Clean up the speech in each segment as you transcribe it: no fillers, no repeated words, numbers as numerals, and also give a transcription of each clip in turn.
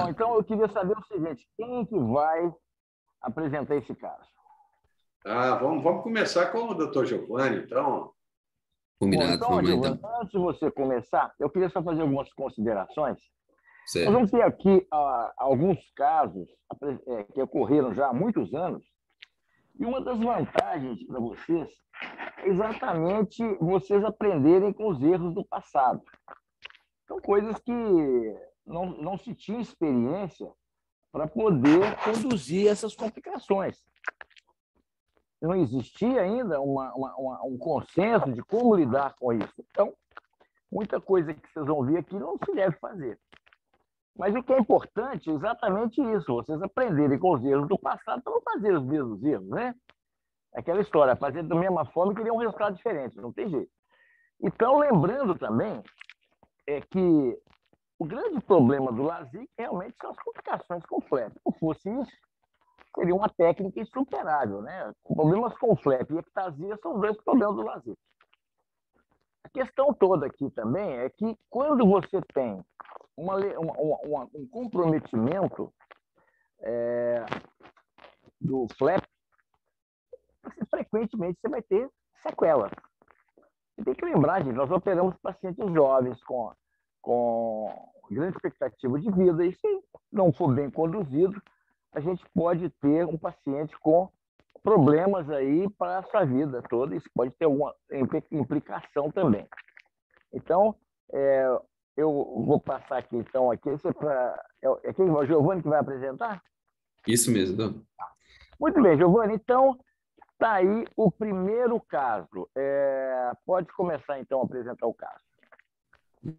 Bom, então eu queria saber o seguinte: quem que vai apresentar esse caso? Vamos começar com o Dr. Giovanni, então. Bom, Combinado, então, vamos lá Giovanni, então. antes de você começar, eu queria só fazer algumas considerações. Nós vamos Certo. ter aqui alguns casos que ocorreram já há muitos anos, e uma das vantagens para vocês é exatamente vocês aprenderem com os erros do passado. São coisas que não se tinha experiência para poder conduzir essas complicações. Não existia ainda um consenso de como lidar com isso. Então, muita coisa que vocês vão ver aqui não se deve fazer. Mas o que é importante é exatamente isso, vocês aprenderem com os erros do passado para não fazer os mesmos erros, né? Aquela história, fazer da mesma forma e querer um resultado diferente, não tem jeito. Então, lembrando também que o grande problema do LASIK realmente são as complicações com flap. Se não fosse isso, seria uma técnica insuperável, né? Problemas com flap e ectasia são os dois problemas do LASIK. A questão toda aqui também é que quando você tem um comprometimento do flap, frequentemente você vai ter sequelas. Você tem que lembrar, gente, nós operamos pacientes jovens com grande expectativa de vida, e se não for bem conduzido, a gente pode ter um paciente com problemas aí para a sua vida toda, isso pode ter alguma implicação também. Então, eu vou passar aqui, então, aqui, quem? O Giovanni que vai apresentar? Isso mesmo, então. Muito bem, Giovanni, então, está aí o primeiro caso. Pode começar, então, a apresentar o caso.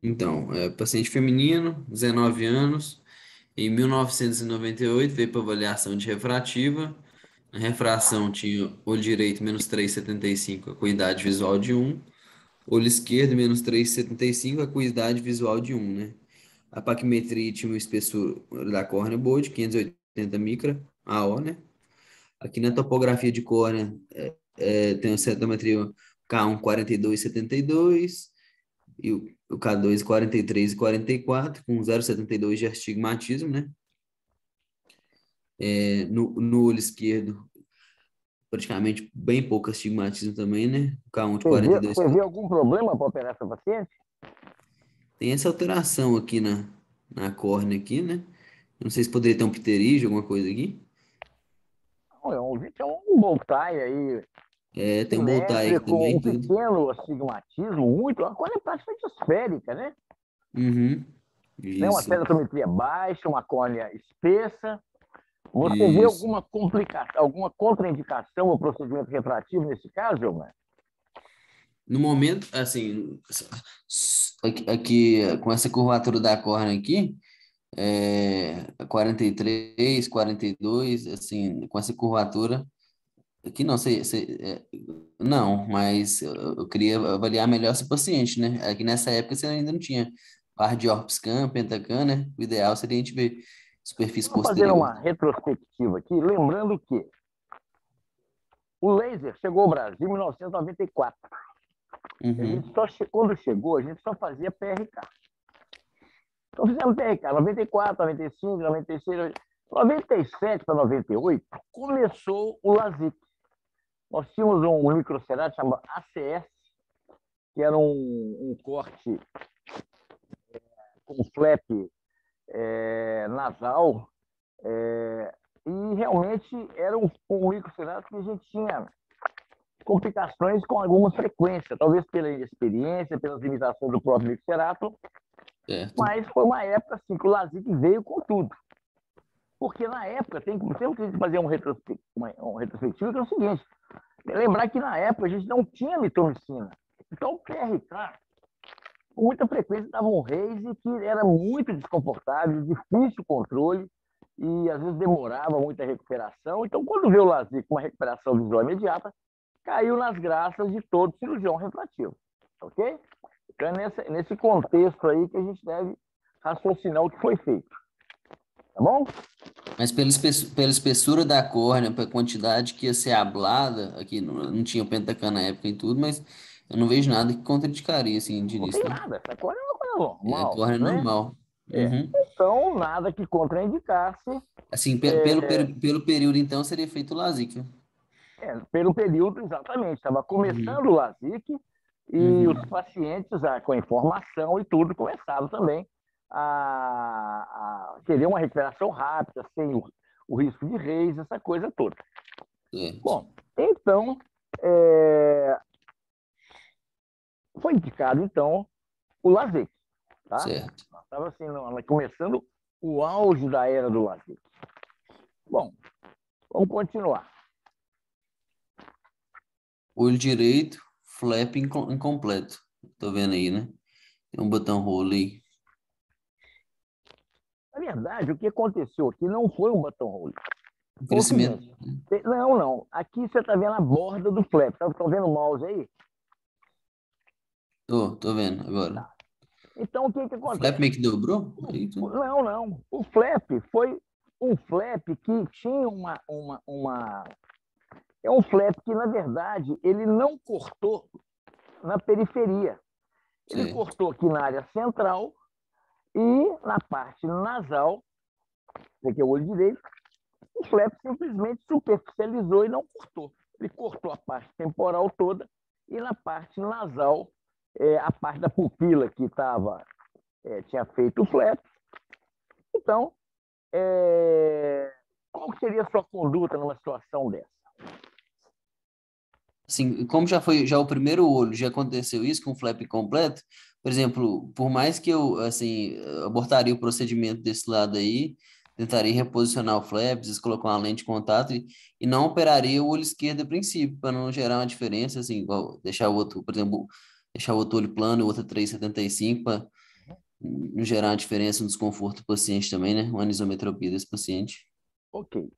Então, paciente feminino, 19 anos, em 1998 veio para avaliação de refrativa. A refração tinha olho direito menos 3,75, acuidade visual de 1. Olho esquerdo menos 3,75, acuidade visual de 1, né? A paquimetria tinha uma espessura da córnea boa de 580 micra, AO, né? Aqui na topografia de córnea tem uma cetometria K1 42,72 e o K2 43,44 com 0,72 de astigmatismo, né? No olho esquerdo, praticamente bem pouco astigmatismo também, né? O K1 de 42. Você vê algum problema para operar essa paciente? Tem essa alteração aqui na córnea aqui, né? Não sei se poderia ter um pterígio, alguma coisa aqui. Não, é um Boltai aí, Tem um Boltai aqui simétrico, também, um tudo. pequeno astigmatismo, muito, a córnea é praticamente esférica, né? Uhum. Né? Uma Isso, cetometria baixa, uma córnea espessa. Você vê isso. alguma complicação, alguma contraindicação ao procedimento refrativo nesse caso, Gilmar? No momento, assim, aqui com essa curvatura da córnea aqui, 43, 42, assim, com essa curvatura, aqui não, não, mas eu queria avaliar melhor esse paciente, né? Aqui nessa época você ainda não tinha par de Orpscan, Pentacan, né? O ideal seria a gente ver superfície Vamos fazer posterior. uma retrospectiva aqui, lembrando que o laser chegou ao Brasil em 1994. Uhum. Quando chegou, a gente só fazia PRK. Então fizemos PRK 94, 95, 96, 97 para 98, começou o LASIK. Nós tínhamos um microcerato chamado ACS, que era um corte com flap nasal, e realmente era um microcerato que a gente tinha complicações com alguma frequência, talvez pela inexperiência, pelas limitações do próprio microcerato, Certo. mas foi uma época assim, que o LASIK veio com tudo. Porque na época, temos que fazer um retrospectivo, que é o seguinte, lembrar que na época a gente não tinha mitomicina. Então o PRK, com muita frequência, dava um raise que era muito desconfortável, difícil o controle, e às vezes demorava muita recuperação. Então, quando veio o LASIK com uma recuperação visual imediata, caiu nas graças de todo cirurgião refrativo. Ok? Então, é nesse contexto aí que a gente deve raciocinar o que foi feito. Tá bom? Mas pela espessura da córnea, pela quantidade que ia ser ablada, aqui não tinha o Pentacan na época e tudo, mas eu não vejo nada que contraindicaria, assim, de Não início, tem não. nada. Essa córnea é uma coisa É a normal, córnea né? normal. É. Uhum. Então, nada que contraindicasse. Assim, pelo período, então, seria feito o LASIK. Pelo período, exatamente. Estava Uhum, começando o LASIK e os uhum, pacientes, com a informação e tudo, começaram também a querer uma recuperação rápida, sem o risco de reis, essa coisa toda. certo, Bom, então, é, foi indicado, então, o LASIK, tá? certo. Estava assim, começando o auge da era do LASIK. Bom, vamos continuar. Olho direito, flap incompleto. Tô vendo aí, né? Tem um botão roll aí. Na verdade, o que aconteceu aqui não foi um button hole. O Foi o crescimento. seguinte, não. Aqui você está vendo a borda do flap. Tá vendo o mouse aí? Tô vendo agora. Então, o que O flap acontece? meio que dobrou? Aí, Não. O flap foi um flap que tinha É um flap que, na verdade, ele não cortou na periferia. Ele certo, cortou aqui na área central e na parte nasal, esse aqui é o olho direito, o flap simplesmente superficializou e não cortou. Ele cortou a parte temporal toda e na parte nasal, a parte da pupila que tinha feito o flap. Então, qual seria a sua conduta numa situação dessa? assim, como já foi já o primeiro olho, já aconteceu isso com o flap completo, por exemplo, por mais que eu, assim, abortaria o procedimento desse lado aí, tentaria reposicionar o flap, às vezes colocar uma lente de contato e não operaria o olho esquerdo a princípio, para não gerar uma diferença, assim, igual deixar o outro, por exemplo, deixar o outro olho plano, o outro 3,75, para não gerar uma diferença no desconforto do paciente também, né? Uma anisometropia desse paciente. Ok.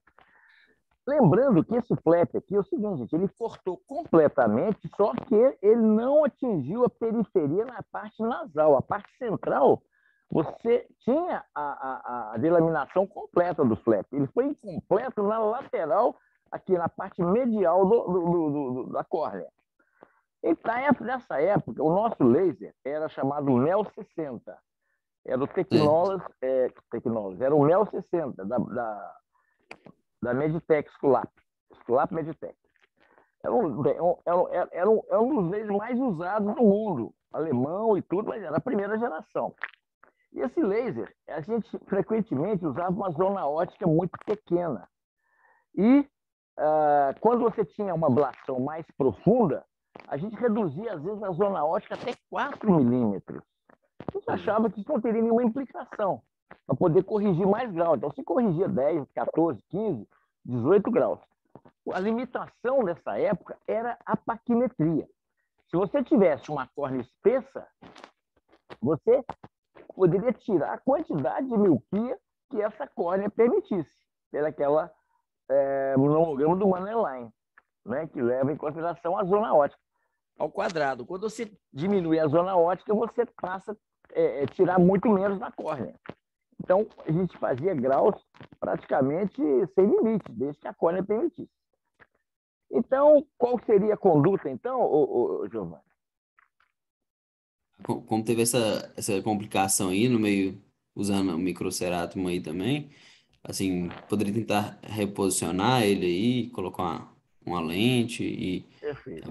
Lembrando que esse flap aqui é o seguinte, gente, ele cortou completamente, só que ele não atingiu a periferia na parte nasal. A parte central, você tinha a delaminação completa do flap. Ele foi incompleto na lateral, aqui na parte medial da córnea. Então, nessa época, o nosso laser era chamado Mel 60. Era o Certo, Technology, era o Mel 60, da Meditech Esculap Meditech. Era um dos lasers mais usados do mundo, alemão e tudo, mas era a primeira geração. E esse laser, a gente frequentemente usava uma zona ótica muito pequena. E quando você tinha uma ablação mais profunda, a gente reduzia, às vezes, a zona ótica até 4 milímetros. A gente achava que isso não teria nenhuma implicação para poder corrigir mais graus. Então, se corrigia 10, 14, 15, 18 graus. A limitação nessa época era a paquimetria. Se você tivesse uma córnea espessa, você poderia tirar a quantidade de miopia que essa córnea permitisse, pelaquela monograma do Mannerlein, né, que leva em consideração a zona ótica ao quadrado. Quando você diminui a zona ótica, você passa a tirar muito menos da córnea. Então, a gente fazia graus praticamente sem limite, desde que a córnea permitisse. Então, qual seria a conduta, então, Giovanni? como teve essa complicação aí no meio, usando o microceratum aí também, assim, poderia tentar reposicionar ele aí, colocar uma lente e Perfeito.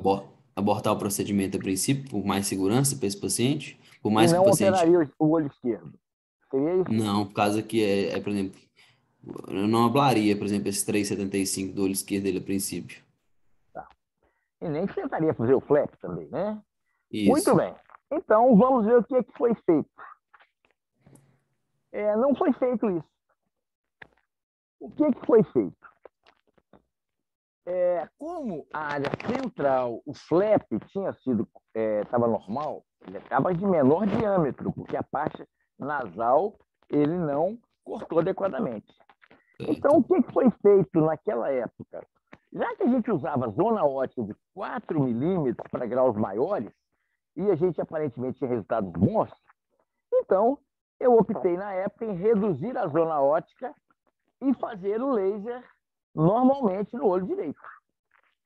abortar o procedimento a princípio, por mais segurança para esse paciente, por E mais que o não paciente, operaria o olho esquerdo. Seria isso? não, por causa que por exemplo, eu não ablaria, por exemplo, esse 3,75 do olho esquerdo dele a princípio. Tá. E nem tentaria fazer o flap também, né? Muito Isso. bem. Então, vamos ver o que foi feito. Não foi feito isso. O que foi feito? Como a área central, o flap estava normal, ele estava de menor diâmetro, porque a parte nasal ele não cortou adequadamente. Então, Certo. o que foi feito naquela época? Já que a gente usava zona ótica de 4 milímetros para graus maiores, e a gente aparentemente tinha resultados bons, então eu optei na época em reduzir a zona ótica e fazer o laser normalmente no olho direito.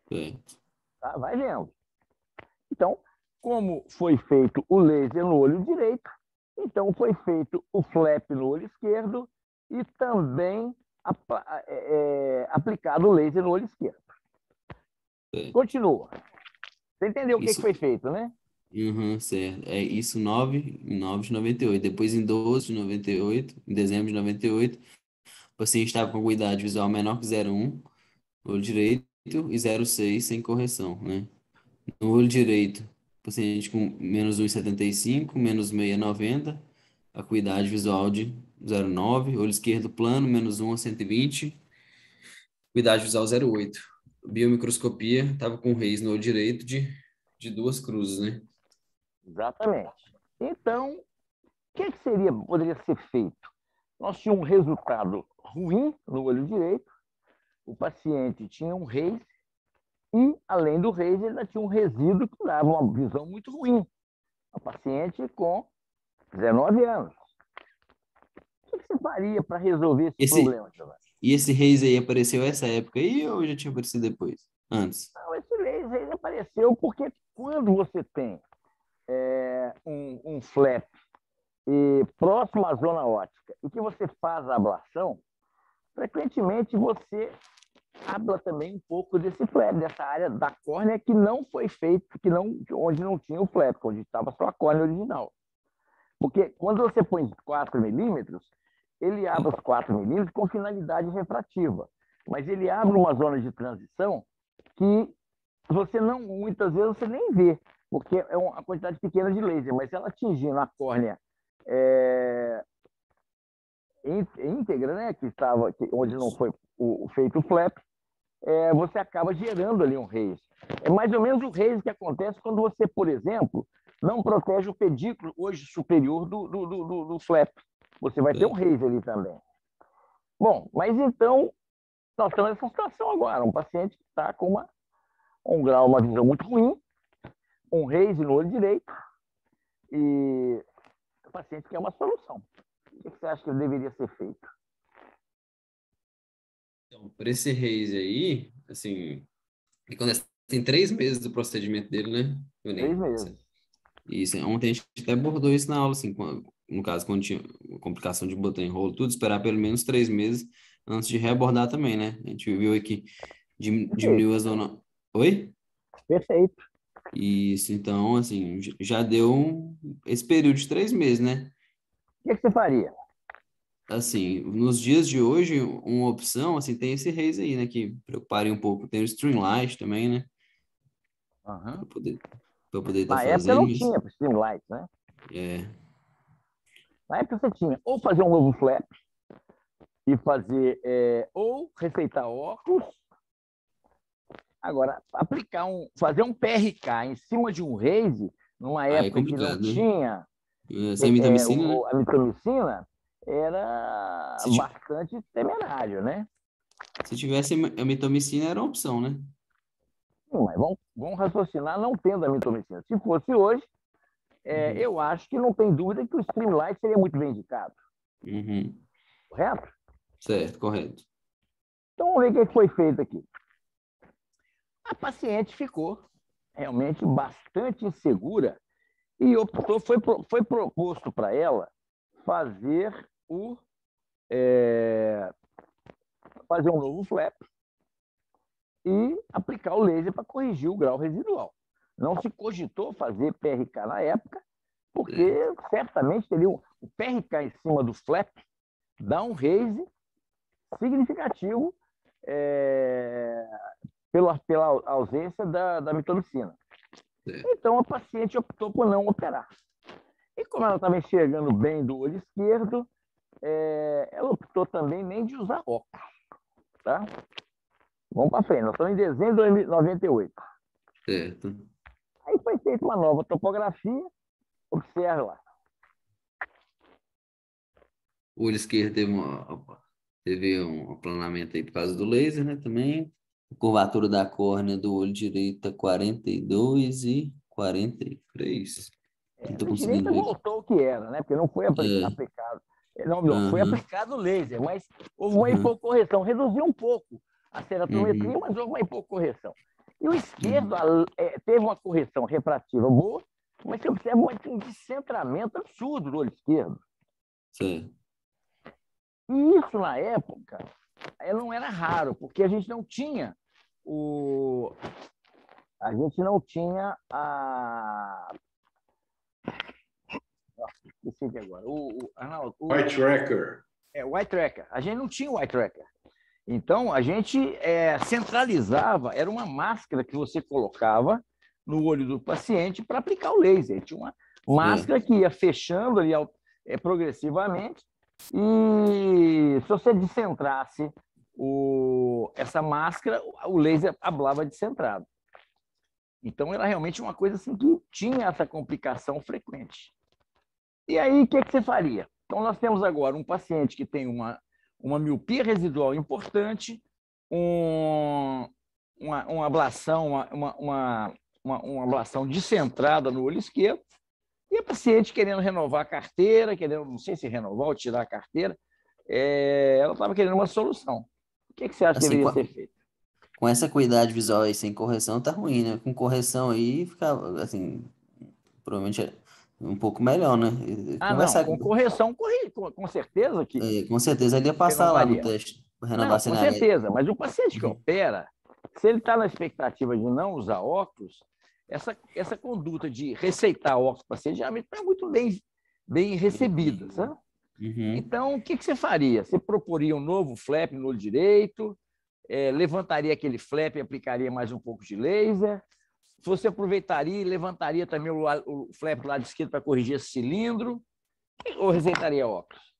Certo. Tá? Vai vendo. Então, como foi feito o laser no olho direito, Então, foi feito o flap no olho esquerdo e também aplicado o laser no olho esquerdo. Continua. Você entendeu o que foi feito, né? Certo. É isso em 9 de 98. Depois, em 12 de 98, em dezembro de 98, o paciente estava com acuidade visual menor que 0,1 no olho direito e 0,6 sem correção, né? No olho direito, paciente com menos 1,75, menos 6,90, acuidade visual de 0,9, olho esquerdo plano, menos 1 a 120, acuidade visual 0,8. Biomicroscopia, estava com Reis no olho direito de duas cruzes, né? Exatamente. Então, o que poderia ser feito? Nós tínhamos um resultado ruim no olho direito, o paciente tinha um Reis e, além do Reis, ele ainda tinha um resíduo que dava uma visão muito ruim. A paciente com 19 anos. O que você faria para resolver esse problema, Giovanni? E esse Reis aí apareceu essa época aí ou já tinha aparecido depois? Antes? Não, esse Reis aí apareceu porque quando você tem um flap próximo à zona óptica e que você faz a ablação, frequentemente você abla também um pouco desse flap, dessa área da córnea que não foi feito, onde não tinha o flap, onde estava só a córnea original. Porque quando você põe 4 milímetros, ele abre os 4 milímetros com finalidade refrativa, mas ele abre uma zona de transição que você não, muitas vezes você nem vê, porque é uma quantidade pequena de laser, mas ela atingindo a córnea íntegra, né, onde não foi feito o flap, você acaba gerando ali um Reis. É mais ou menos o Reis que acontece quando você, por exemplo, não protege o pedículo hoje superior do flap. Você vai ter um Reis ali também. Bom, mas então, nós temos essa situação agora. Um paciente que está com uma visão muito ruim, um Reis no olho direito, e o paciente quer uma solução. O que você acha que deveria ser feito? Então, para esse Reis aí, assim, tem 3 meses do procedimento dele, né? 3 meses. Isso, ontem a gente até abordou isso na aula, assim, no caso, quando tinha complicação de botar em rolo, tudo, esperar pelo menos 3 meses antes de reabordar também, né? A gente viu aqui, diminuiu a zona... Oi? Perfeito. Isso, então, assim, já deu esse período de 3 meses, né? O que você faria? Assim, nos dias de hoje, uma opção, assim, tem esse Reis aí, né, que preocuparia um pouco. Tem o Streamlight também, né? Uhum. Para poder estar Na época fazendo, não tinha Streamlight, né? É, Na época você tinha ou fazer um novo flap e fazer, ou receitar óculos. Agora, fazer um PRK em cima de um Reis, numa aí é época que não complicado, né? tinha Sem mitomicina, né? a mitomicina, era Se, ti- bastante temerário, né? se tivesse a mitomicina, era uma opção, né? Mas vamos raciocinar não tendo a mitomicina. Se fosse hoje, eu acho que não tem dúvida que o Streamlight seria muito bem indicado. Uhum. Correto? Certo, correto. Então, vamos ver o que foi feito aqui. A paciente ficou realmente bastante insegura e foi proposto para ela fazer fazer um novo flap e aplicar o laser para corrigir o grau residual. Não se cogitou fazer PRK na época, porque certamente teria o PRK em cima do flap, dá um raise significativo pela ausência da mitomicina. Então, a paciente optou por não operar. E como ela estava enxergando bem do olho esquerdo, ela optou também nem de usar óculos. Tá? Vamos para frente. Nós estamos em dezembro de 98. Certo. Aí foi feita uma nova topografia. Observe lá. O olho esquerdo teve um aplanamento aí por causa do laser, né? Também. A curvatura da córnea do olho direito tá 42 e 43. Não tô A direita conseguindo ver aqui. voltou o que era, né? Porque não foi aplicado. Não, foi aplicado o laser, mas houve uma hipocorreção. Reduziu um pouco a ceratometria, mas houve uma hipocorreção. E o esquerdo teve uma correção refrativa boa, Mas você observa um descentramento absurdo do olho esquerdo. Sim. E isso, na época, não era raro, porque a gente não tinha o... A gente não tinha a... Esqueci aqui agora. White Tracker. O eye tracker. A gente não tinha o eye tracker. Então, a gente centralizava, era uma máscara que você colocava no olho do paciente para aplicar o laser. Tinha uma máscara que ia fechando ali progressivamente, e se você descentrasse essa máscara, o laser hablava descentrado. Então, era realmente uma coisa assim que tinha essa complicação frequente. E aí, o que você faria? Então, nós temos agora um paciente que tem uma miopia residual importante, uma ablação, uma ablação descentrada no olho esquerdo, e a paciente querendo renovar a carteira, não sei se renovar ou tirar a carteira, ela estava querendo uma solução. O que você acha que Assim, deveria ser feito? com essa acuidade visual aí sem correção, tá ruim, né? Com correção aí, fica, assim, provavelmente é um pouco melhor, né? Não, Conversar com correção, com certeza que com certeza ele ia passar lá no renovaria. teste, para renovar Não, a com CNH. certeza, mas o paciente que Uhum. opera, se ele está na expectativa de não usar óculos, essa conduta de receitar óculos para o paciente geralmente não é muito bem recebida, sabe? Uhum. Então, o que você faria? Você proporia um novo flap no olho direito, levantaria aquele flap e aplicaria mais um pouco de laser, você aproveitaria e levantaria também o flap do lado esquerdo para corrigir esse cilindro, ou receitaria óculos?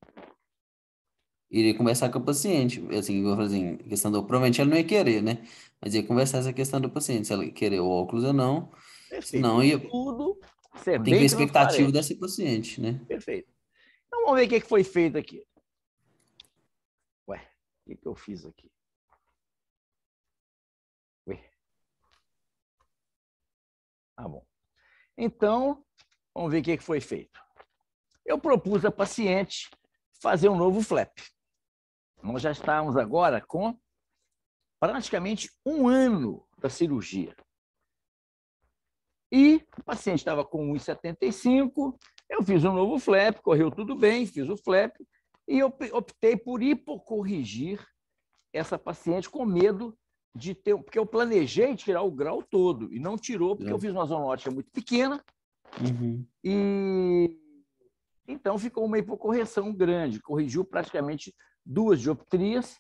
Iria conversar com o paciente, assim, eu vou fazer assim, questão do, provavelmente ela não ia querer, né? Mas ia conversar essa questão do paciente, se ela ia querer o óculos ou não, Perfeito. senão ia, Tudo ser tem que ver bem a expectativa transparente. desse paciente, né? Perfeito. Então, vamos ver o que foi feito aqui. Ué, o que eu fiz aqui? Ué. Ah, bom. Então, vamos ver o que foi feito. Eu propus à paciente fazer um novo flap. Nós já estávamos agora com praticamente 1 ano da cirurgia. E o paciente estava com 1,75, eu fiz um novo flap, correu tudo bem, fiz o flap, e eu optei por hipocorrigir essa paciente com medo de ter... Porque eu planejei tirar o grau todo, e não tirou, porque eu fiz uma zona ótica muito pequena, e então ficou uma hipocorreção grande, corrigiu praticamente 2 dioptrias,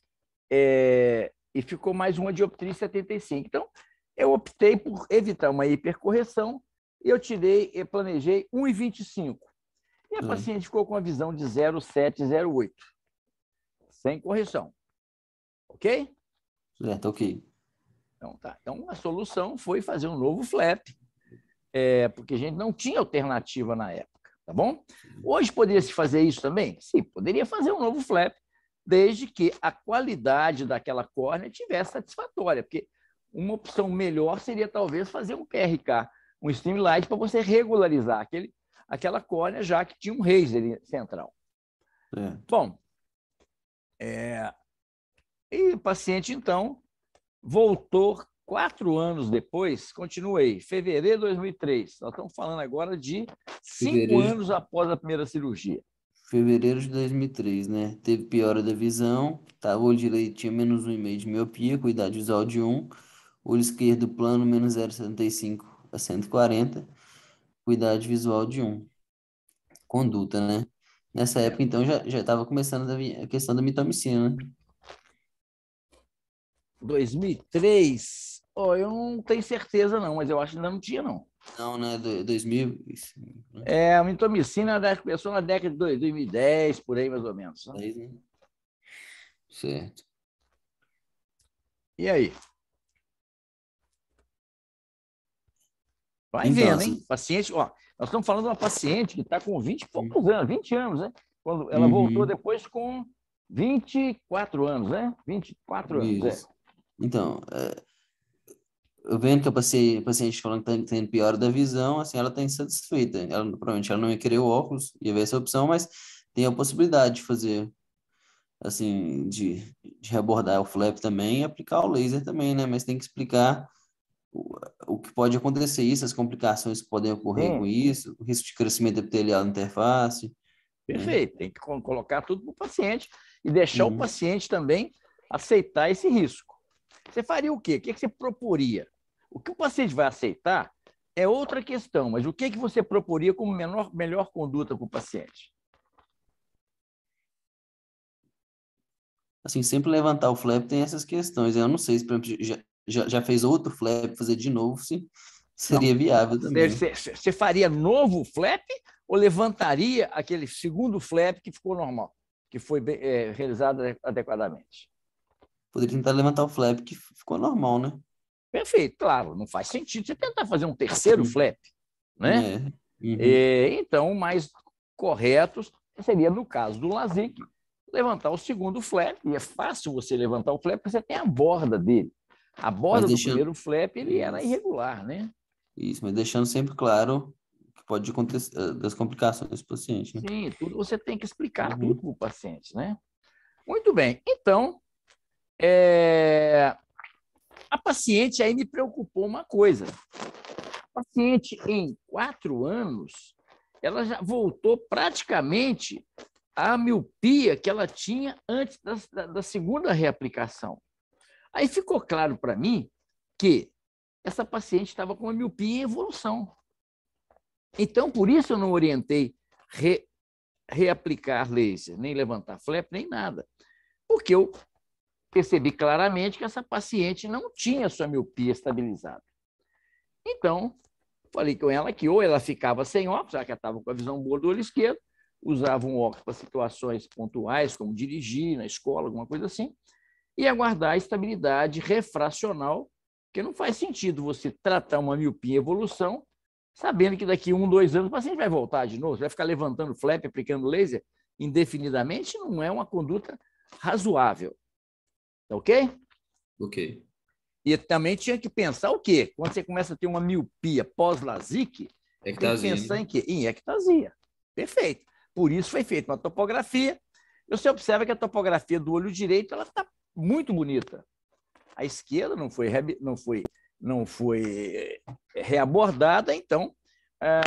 e ficou mais uma dioptria 75. Então, eu optei por evitar uma hipercorreção e eu planejei 1,25. E a paciente ficou com a visão de 0,708, sem correção. Ok? Certo, ok. Então, tá. Então, a solução foi fazer um novo flap, porque a gente não tinha alternativa na época, tá bom? Hoje poderia se fazer isso também? Sim, poderia fazer um novo flap, desde que a qualidade daquela córnea tivesse satisfatória, porque uma opção melhor seria talvez fazer um PRK, um Streamlight, para você regularizar aquela córnea, já que tinha um laser central. Bom, e o paciente, então, voltou 4 anos depois, continuei, fevereiro de 2003. Nós estamos falando agora de 5 anos após a primeira cirurgia. Fevereiro de 2003, né? Teve piora da visão, tá? O olho direito tinha menos 1,5 de miopia, cuidado visual de 1. Olho esquerdo plano, menos 0,75 a 140, cuidado visual de 1. Conduta, né? Nessa época, então, já estava começando a questão da mitomicina, né? 2003, eu não tenho certeza não, mas eu acho que ainda não tinha, não. Não, né? 2000. A mitomicina começou na década de 2010, por aí mais ou menos. Né? Certo. E aí? Vai Então, vendo, hein? Paciente, nós estamos falando de uma paciente que está com 20 e poucos anos, 20 anos, né? Quando ela voltou depois com 24 anos, né? 24 anos, Isso. Então, eu vendo que a paciente falando que está tendo piora da visão, assim, ela está insatisfeita. Provavelmente ela não ia querer o óculos, ia ver essa opção, mas tem a possibilidade de fazer, assim, de reabordar o flap também e aplicar o laser também, né? Mas tem que explicar que pode acontecer isso, as complicações que podem ocorrer com Sim, isso, o risco de crescimento epitelial na interface, né? perfeito. Tem que colocar tudo para o paciente e deixar o Uhum. paciente também aceitar esse risco. Você faria o quê? O que você proporia? O que o paciente vai aceitar é outra questão, mas o que você proporia como melhor conduta para o paciente? Assim, sempre levantar o flap tem essas questões. Eu não sei se, por exemplo, já fez outro flap, fazer de novo, se Não. seria viável também. Você faria novo flap ou levantaria aquele segundo flap que ficou normal, que foi realizado adequadamente? Poderia tentar levantar o flap, que ficou normal, né? Perfeito, claro, não faz sentido você tentar fazer um terceiro Uhum. flap, né? É. Uhum. Então, o mais correto seria, no caso do LASIK, levantar o segundo flap, e é fácil você levantar o flap porque você tem a borda dele. A Mas borda do deixando. primeiro flap ele era Isso, irregular, né? isso, mas deixando sempre claro que pode acontecer das complicações do paciente, né? Sim, tudo você tem que explicar tudo Uhum. para o paciente, né? Muito bem. Então, é, a paciente aí me preocupou uma coisa. A paciente, em 4 anos, ela já voltou praticamente à miopia que ela tinha antes da segunda reaplicação. Aí ficou claro para mim que essa paciente estava com uma miopia em evolução. Então, por isso eu não orientei reaplicar laser, nem levantar flap, nem nada. Porque eu percebi claramente que essa paciente não tinha sua miopia estabilizada. Então, falei com ela que ou ela ficava sem óculos, já que ela estava com a visão boa do olho esquerdo, usava um óculos para situações pontuais, como dirigir na escola, alguma coisa assim, e aguardar a estabilidade refracional, porque não faz sentido você tratar uma miopia em evolução, sabendo que daqui 1, 2 anos o paciente vai voltar de novo, vai ficar levantando flap, aplicando laser indefinidamente, não é uma conduta razoável. Ok? Ok. E também tinha que pensar o quê? Quando você começa a ter uma miopia pós-LASIK, tem que Ectasia, pensar né? em quê? Em ectasia. Perfeito. Por isso foi feita uma topografia. Você observa que a topografia do olho direito ela está muito bonita. A esquerda não foi reabordada, então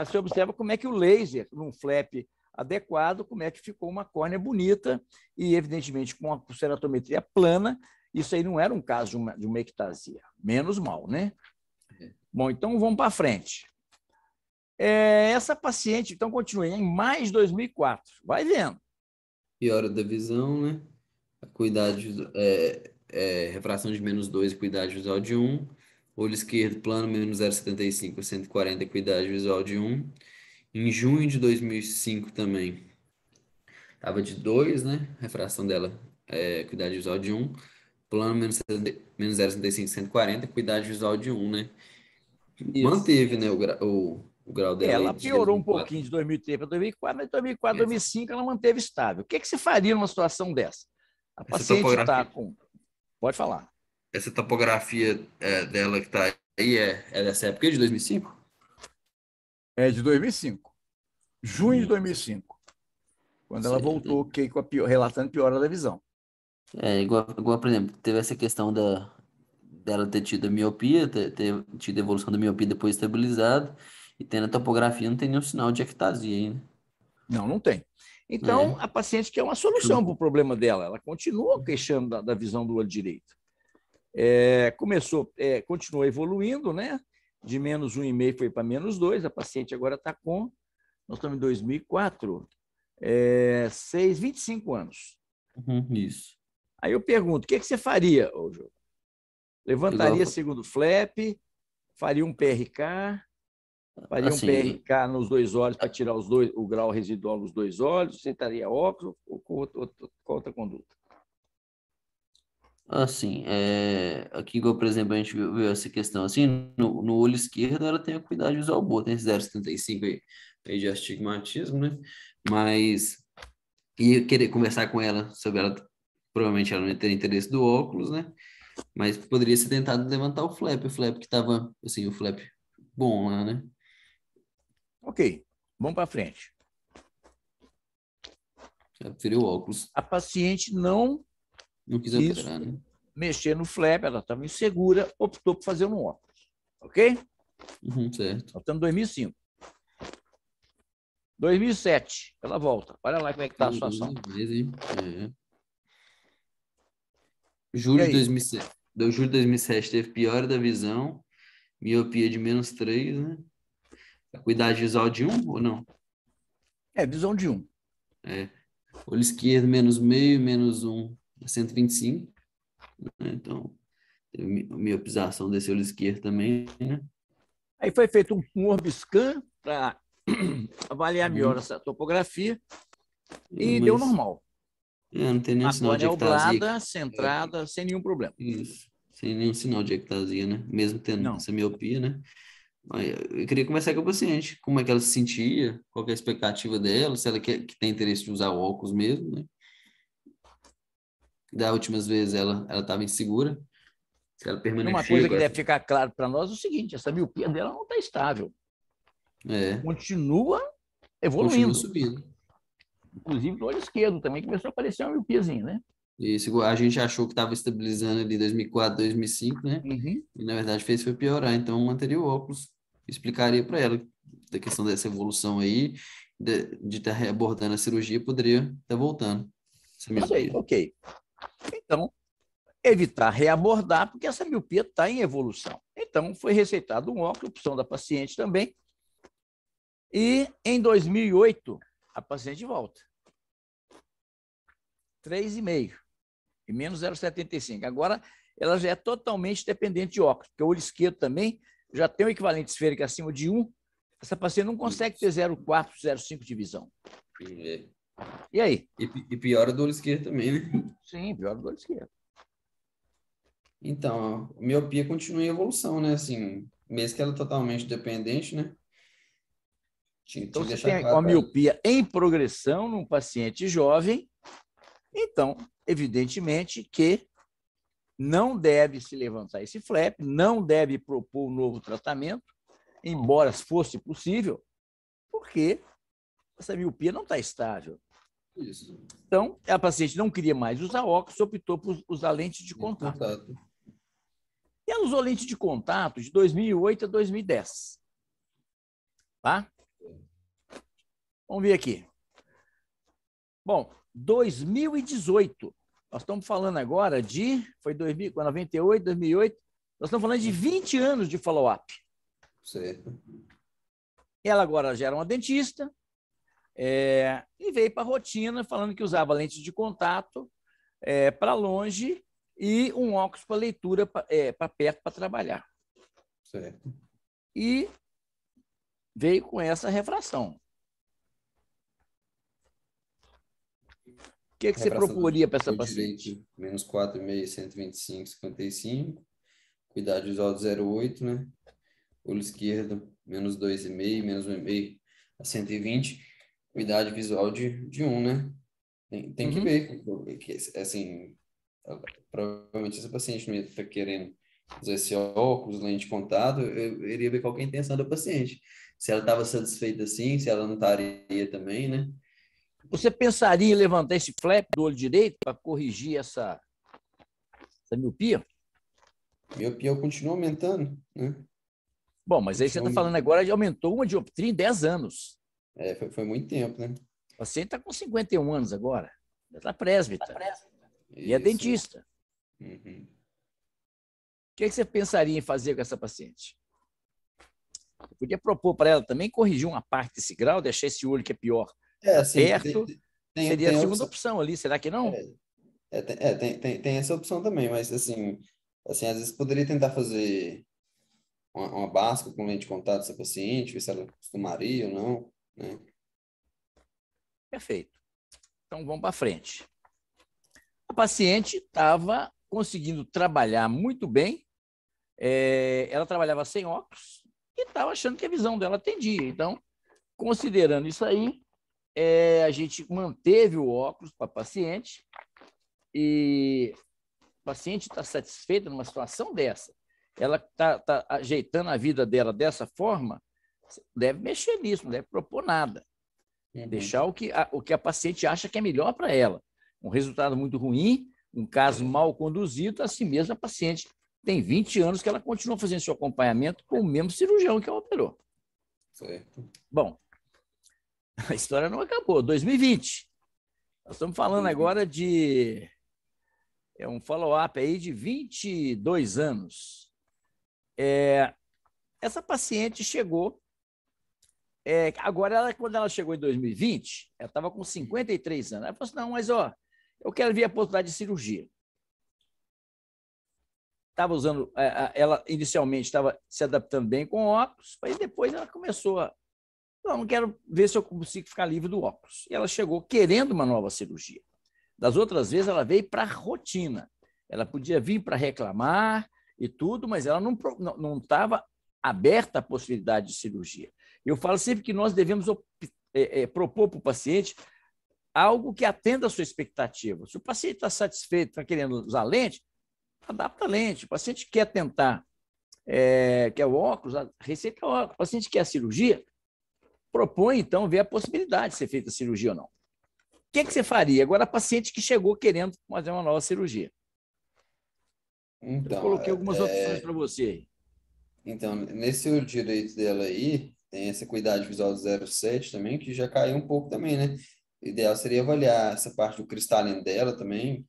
você observa como é que o laser, num flap adequado, como é que ficou uma córnea bonita e, evidentemente, com a ceratometria plana, isso aí não era um caso de uma ectasia. Menos mal, né? Bom, então vamos para frente. Essa paciente, então, continua em maio de 2004. Vai vendo. Piora da visão, né? Refração de -2, acuidade visual de 1. Olho esquerdo plano, -0,75, 140, acuidade visual de 1. Em junho de 2005 também, tava de 2, né? Refração dela, acuidade visual de 1. Plano, -0,75, 140, acuidade visual de 1, né? Isso. Manteve, né, o grau dela aí Ela de piorou um 2004. pouquinho de 2003 para 2004, mas de 2004 É, 2005 ela manteve estável. O que você faria numa situação dessa? A Essa paciente está topografia, com. Pode falar. essa topografia dela que tá aí é dessa época de 2005? É de 2005. Junho de 2005, quando ela voltou Certo. okay, relatando piora da visão. Igual, por exemplo, teve essa questão dela ter tido a miopia, ter tido a evolução da miopia depois estabilizada, e tendo a topografia não tem nenhum sinal de ectasia ainda. Não, não tem. Então, É, a paciente quer uma solução para o problema dela. Ela continua queixando da visão do olho direito. Continuou evoluindo, né? De -1,5 foi para -2. A paciente agora está com, nós estamos em 2004, 25 anos. isso. Aí eu pergunto, o que você faria, Jô? Igual, Levantaria segundo flap, faria um PRK, faria um assim, PRK nos dois olhos para tirar o grau residual nos dois olhos, sentaria óculos ou com outra conduta? assim, aqui, igual, por exemplo, a gente viu essa questão assim, no olho esquerdo ela tem a acuidade visual boa, tem esse 0,75 aí de astigmatismo, né? Mas ia querer conversar com ela sobre ela, provavelmente ela não ia ter interesse do óculos, né? Mas poderia ser tentado levantar o flap que tava, assim, o flap bom lá, né? Ok, vamos para frente. Já preferiu o óculos, A paciente não não quis quis operar, né? mexer no flap, ela estava insegura, optou por fazer no óculos. Ok? Certo. Nós estamos em 2005. 2007, ela volta. Olha lá como é que está a situação. Julho de 2007. Julho de 2007 teve piora da visão, miopia de -3, né? Acuidade visual de 1 ou não? Visão de 1. Olho esquerdo, -0,5, -1, 125. Né? Então, teve miopização desse olho esquerdo também, né? Aí foi feito um Orbiscan para avaliar melhor essa topografia e deu normal. Não tem nenhum A sinal de córnea ectasia. oblada, centrada, sem nenhum problema. Isso. Sem nenhum sinal de ectasia, né? Mesmo tendo essa miopia, né? Eu queria conversar com a paciente, como é que ela se sentia, qual que é a expectativa dela, se ela que tem interesse de usar óculos mesmo, né? Da últimas vezes ela estava insegura, se ela permanecia. Uma coisa que deve ficar claro para nós é o seguinte: essa miopia dela não está estável. Continua evoluindo. Continua subindo. Inclusive no olho esquerdo também começou a aparecer uma miopiazinha, né? Isso, a gente achou que estava estabilizando ali 2004, 2005, né? E na verdade foi piorar, então manteria o óculos. Explicaria para ela da questão dessa evolução aí, de estar reabordando a cirurgia, poderia estar voltando. Ok. Então, evitar reabordar, porque essa miopia está em evolução. Então, foi receitado um óculos, opção da paciente também. E em 2008, a paciente volta. 3,5 e menos 0,75. Agora, ela já é totalmente dependente de óculos, porque o olho esquerdo também já tem um equivalente esférico acima de 1. Essa paciente não consegue ter 0,4, 0,5 de visão. E aí? E piora do olho esquerdo também, né? Sim, piora do olho esquerdo. Então, a miopia continua em evolução, né? Assim, mesmo que ela é totalmente dependente, né? Então, você tem uma miopia em progressão num paciente jovem, então, evidentemente que não deve se levantar esse flap, não deve propor um novo tratamento, embora fosse possível, porque essa miopia não está estável. Isso. Então, a paciente não queria mais usar óculos, optou por usar lente de contato. E ela usou lente de contato de 2008 a 2010. Tá? Vamos ver aqui. Bom, 2018. Nós estamos falando agora de... Foi 98, 2008. Nós estamos falando de 20 anos de follow-up. Certo. Ela agora já era uma dentista e veio para a rotina falando que usava lente de contato para longe e um óculos para leitura para perto para trabalhar. Certo. E veio com essa refração. O que você proporia para essa paciente? -4,5, 125, 55. Cuidado visual de 0,8, né? Olho esquerdo, -2,5, -1,5 a 120. Cuidado visual de 1, né? Tem que ver. Assim, provavelmente essa paciente não ia estar querendo usar esse óculos, lente de contato, eu iria ver qual que é a intenção da paciente. Se ela estava satisfeita assim, se ela não estaria também, né? Você pensaria em levantar esse flap do olho direito para corrigir essa miopia? A miopia continua aumentando, né? Bom, mas aí você está falando agora de aumentou uma dioptria em 10 anos. Foi muito tempo, né? O paciente está com 51 anos agora. Já está presbítero. E é dentista. O que você pensaria em fazer com essa paciente? Eu podia propor para ela também corrigir uma parte desse grau, deixar esse olho que é pior assim, perto. Seria a segunda opção ali, será que não? Tem essa opção também, mas assim, às vezes poderia tentar fazer uma báscula com lente de contato dessa paciente, ver se ela costumaria ou não, né? Perfeito. Então, vamos para frente. A paciente estava conseguindo trabalhar muito bem, ela trabalhava sem óculos e estava achando que a visão dela atendia. Então, considerando isso aí, a gente manteve o óculos para a paciente e a paciente está satisfeita numa situação dessa. Ela está ajeitando a vida dela dessa forma, deve mexer nisso, não deve propor nada. Deixar o que a paciente acha que é melhor para ela. Um resultado muito ruim, um caso mal conduzido, assim mesmo a paciente tem 20 anos que ela continua fazendo seu acompanhamento com o mesmo cirurgião que ela operou. Certo. Bom, a história não acabou. 2020. Nós estamos falando agora de um follow-up aí de 22 anos. Essa paciente chegou. Agora, quando ela chegou em 2020, ela estava com 53 anos. Ela falou assim: não, mas eu quero ver a possibilidade de cirurgia. Estava usando, ela inicialmente estava se adaptando bem com óculos, aí depois ela começou a. Não quero ver se eu consigo ficar livre do óculos. E ela chegou querendo uma nova cirurgia. Das outras vezes, ela veio para a rotina. Ela podia vir para reclamar e tudo, mas ela não estava aberta à possibilidade de cirurgia. Eu falo sempre que nós devemos propor para o paciente algo que atenda à sua expectativa. Se o paciente está satisfeito, está querendo usar lente, adapta a lente. O paciente quer tentar, quer o óculos, a receita é óculos. O paciente quer a cirurgia, propõe, então, ver a possibilidade de ser feita a cirurgia ou não. O que você faria? Agora, a paciente que chegou querendo fazer uma nova cirurgia. Então, eu coloquei algumas opções para você. Então, nesse direito dela aí, tem essa acuidade visual do 0,7 também, que já caiu um pouco também, né? O ideal seria avaliar essa parte do cristalino dela também.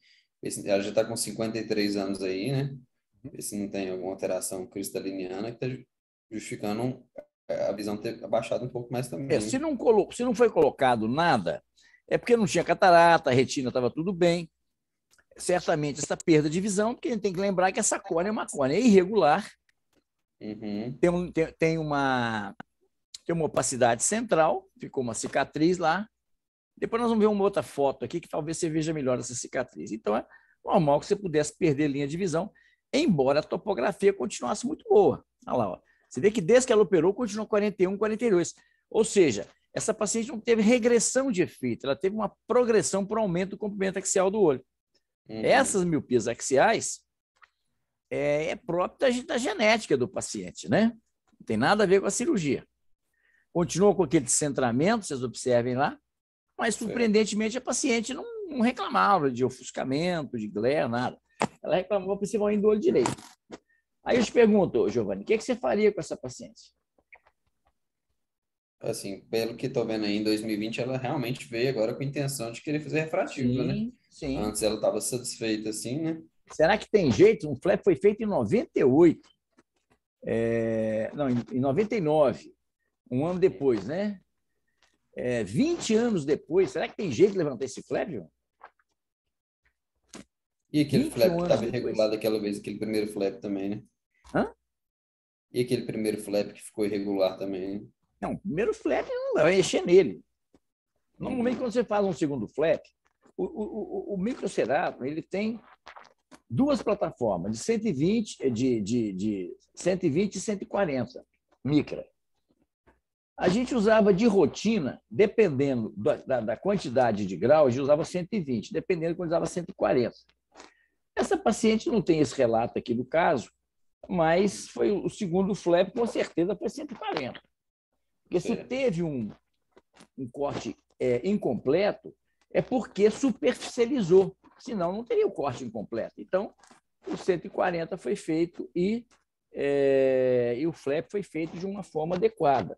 Ela já está com 53 anos aí, né? Ver se não tem alguma alteração cristaliniana que está justificando a visão ter abaixado um pouco mais também. Se não foi colocado nada, é porque não tinha catarata, a retina estava tudo bem. Certamente essa perda de visão, porque a gente tem que lembrar que essa córnea é uma córnea irregular, tem uma opacidade central, ficou uma cicatriz lá. Depois nós vamos ver uma outra foto aqui que talvez você veja melhor essa cicatriz. Então é normal que você pudesse perder linha de visão, embora a topografia continuasse muito boa. Olha lá, ó. Você vê que desde que ela operou, continuou 41, 42. Ou seja, essa paciente não teve regressão de efeito, ela teve uma progressão para o aumento do comprimento axial do olho. Essas miopias axiais é própria da genética do paciente, né? Não tem nada a ver com a cirurgia. Continua com aquele descentramento, vocês observem lá, mas surpreendentemente a paciente não reclamava de ofuscamento, de glare, nada. Ela reclamava principalmente do olho direito. Aí eu te pergunto, Giovanni, o que você faria com essa paciente? Assim, pelo que estou vendo aí, em 2020, ela realmente veio agora com a intenção de querer fazer refrativa, né? Sim. Antes ela estava satisfeita, assim, né? Será que tem jeito? Um flap foi feito em 98. Não, em 99. Um ano depois, né? 20 anos depois. Será que tem jeito de levantar esse flap, João? E aquele flap que estava irregular daquela vez, aquele primeiro flap também, né? Hã? E aquele primeiro flap que ficou irregular também, né? Não, o primeiro flap não vai mexer nele. Normalmente, quando você faz um segundo flap, o microcerato, ele tem duas plataformas, de 120, de 120 e 140 micra. A gente usava de rotina, dependendo da quantidade de grau, a gente usava 120, dependendo quando usava 140. Essa paciente não tem esse relato aqui do caso, mas foi o segundo flap, com certeza foi 140. Porque se teve um corte incompleto, é porque superficializou, senão não teria o corte incompleto. Então, o 140 foi feito e o flap foi feito de uma forma adequada.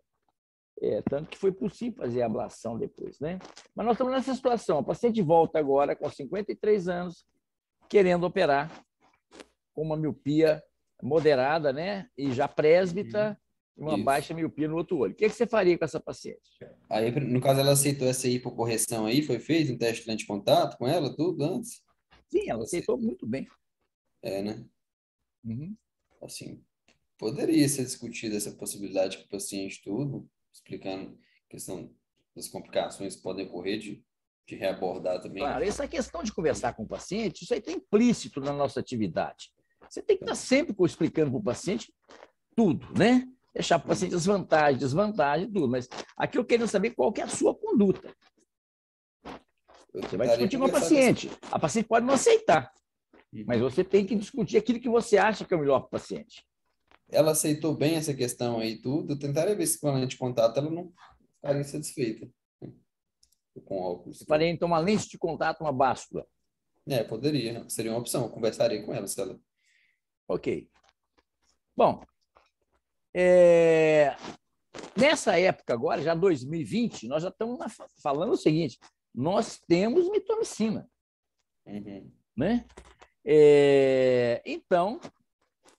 Tanto que foi possível fazer a ablação depois, né? Mas nós estamos nessa situação. A paciente volta agora com 53 anos, querendo operar com uma miopia moderada, né? E já presbita, uma baixa miopia no outro olho. O que você faria com essa paciente? Aí, no caso, ela aceitou essa hipocorreção aí, foi feito um teste de lente de contato com ela, tudo antes? Sim, ela aceitou muito bem. Né? Assim, poderia ser discutida essa possibilidade com o paciente, tudo, explicando a questão das complicações que podem ocorrer de reabordar também. Claro, essa questão de conversar com o paciente, isso aí está implícito na nossa atividade. Você tem que estar sempre explicando para o paciente tudo, né? Deixar para o paciente as vantagens, desvantagens, tudo. Mas aqui eu quero saber qual que é a sua conduta. Você vai discutir com a paciente. A paciente pode não aceitar, mas você tem que discutir aquilo que você acha que é o melhor para o paciente. Ela aceitou bem essa questão aí, tudo. Eu tentaria ver se com a lente de contato ela não ficaria satisfeita com óculos. Eu faria, então, uma lente de contato, uma báscula. Poderia. Seria uma opção. Eu conversaria com ela se ela... Ok. Bom, nessa época agora, já 2020, nós já estamos falando o seguinte, nós temos mitomicina, né? Então,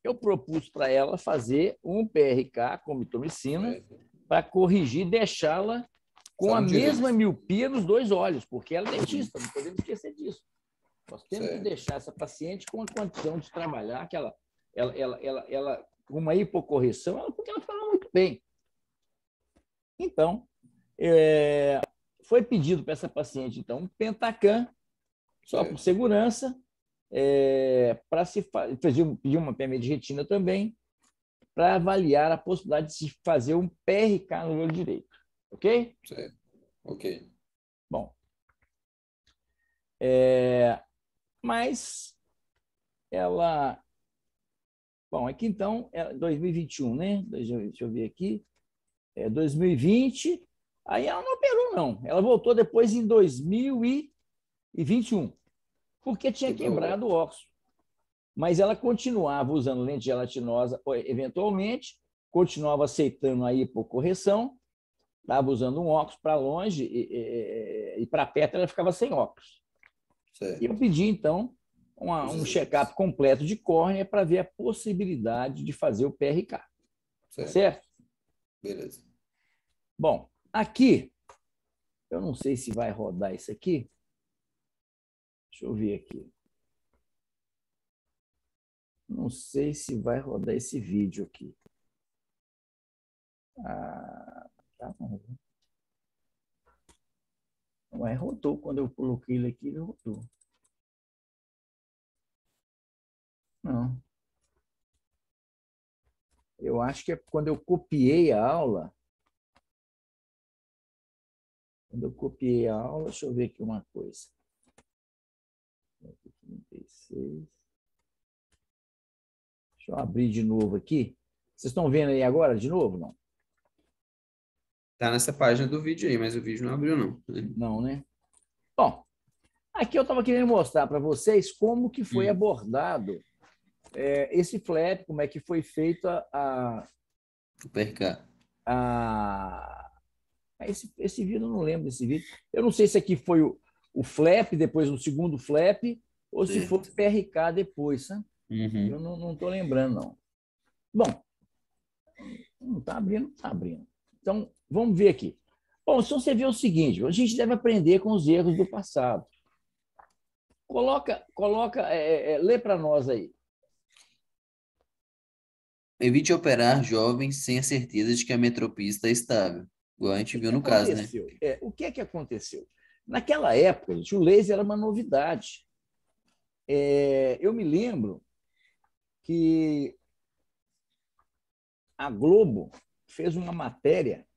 eu propus para ela fazer um PRK com mitomicina para corrigir, deixá-la com a mesma miopia nos 2 olhos, porque ela é dentista, não podemos esquecer disso. Nós temos que deixar essa paciente com a condição de trabalhar, que ela com uma hipocorreção, porque ela fala muito bem. Então, foi pedido para essa paciente, então, um Pentacan, só por segurança, para se pedir uma PME de retina também, para avaliar a possibilidade de se fazer um PRK no olho direito. Ok? Certo. Ok. Bom. Mas ela... Bom, aqui então, 2021, né? Deixa eu ver aqui. 2020, aí ela não operou, não. Ela voltou depois em 2021, porque tinha quebrado o óculos. Mas ela continuava usando lente gelatinosa, eventualmente, continuava aceitando a hipocorreção, estava usando um óculos para longe e para perto ela ficava sem óculos. Certo. E eu pedi, então, um check-up completo de córnea para ver a possibilidade de fazer o PRK. Certo? Beleza. Bom, aqui, eu não sei se vai rodar isso aqui. Deixa eu ver aqui. Não sei se vai rodar esse vídeo aqui. Tá bom. Mas rodou. Quando eu coloquei ele aqui, ele rodou. Não. Eu acho que é quando eu copiei a aula. Deixa eu ver aqui uma coisa. 36. Deixa eu abrir de novo aqui. Vocês estão vendo aí agora de novo, não? Tá nessa página do vídeo aí, mas o vídeo não abriu, não. Não, né? Bom, aqui eu estava querendo mostrar para vocês como que foi abordado esse flap, como é que foi feito o PRK. Esse vídeo, eu não lembro desse vídeo. Eu não sei se aqui foi o flap, depois o segundo flap, ou se foi o PRK depois, sabe? Eu não estou lembrando, não. Bom, não está abrindo, não está abrindo. Então, vamos ver aqui. Bom, se você vê o seguinte, a gente deve aprender com os erros do passado. Lê para nós aí. Evite operar jovens sem a certeza de que a metropia está estável. Igual a gente viu no caso, né? O que é que aconteceu? Naquela época, gente, o laser era uma novidade. Eu me lembro que a Globo fez uma matéria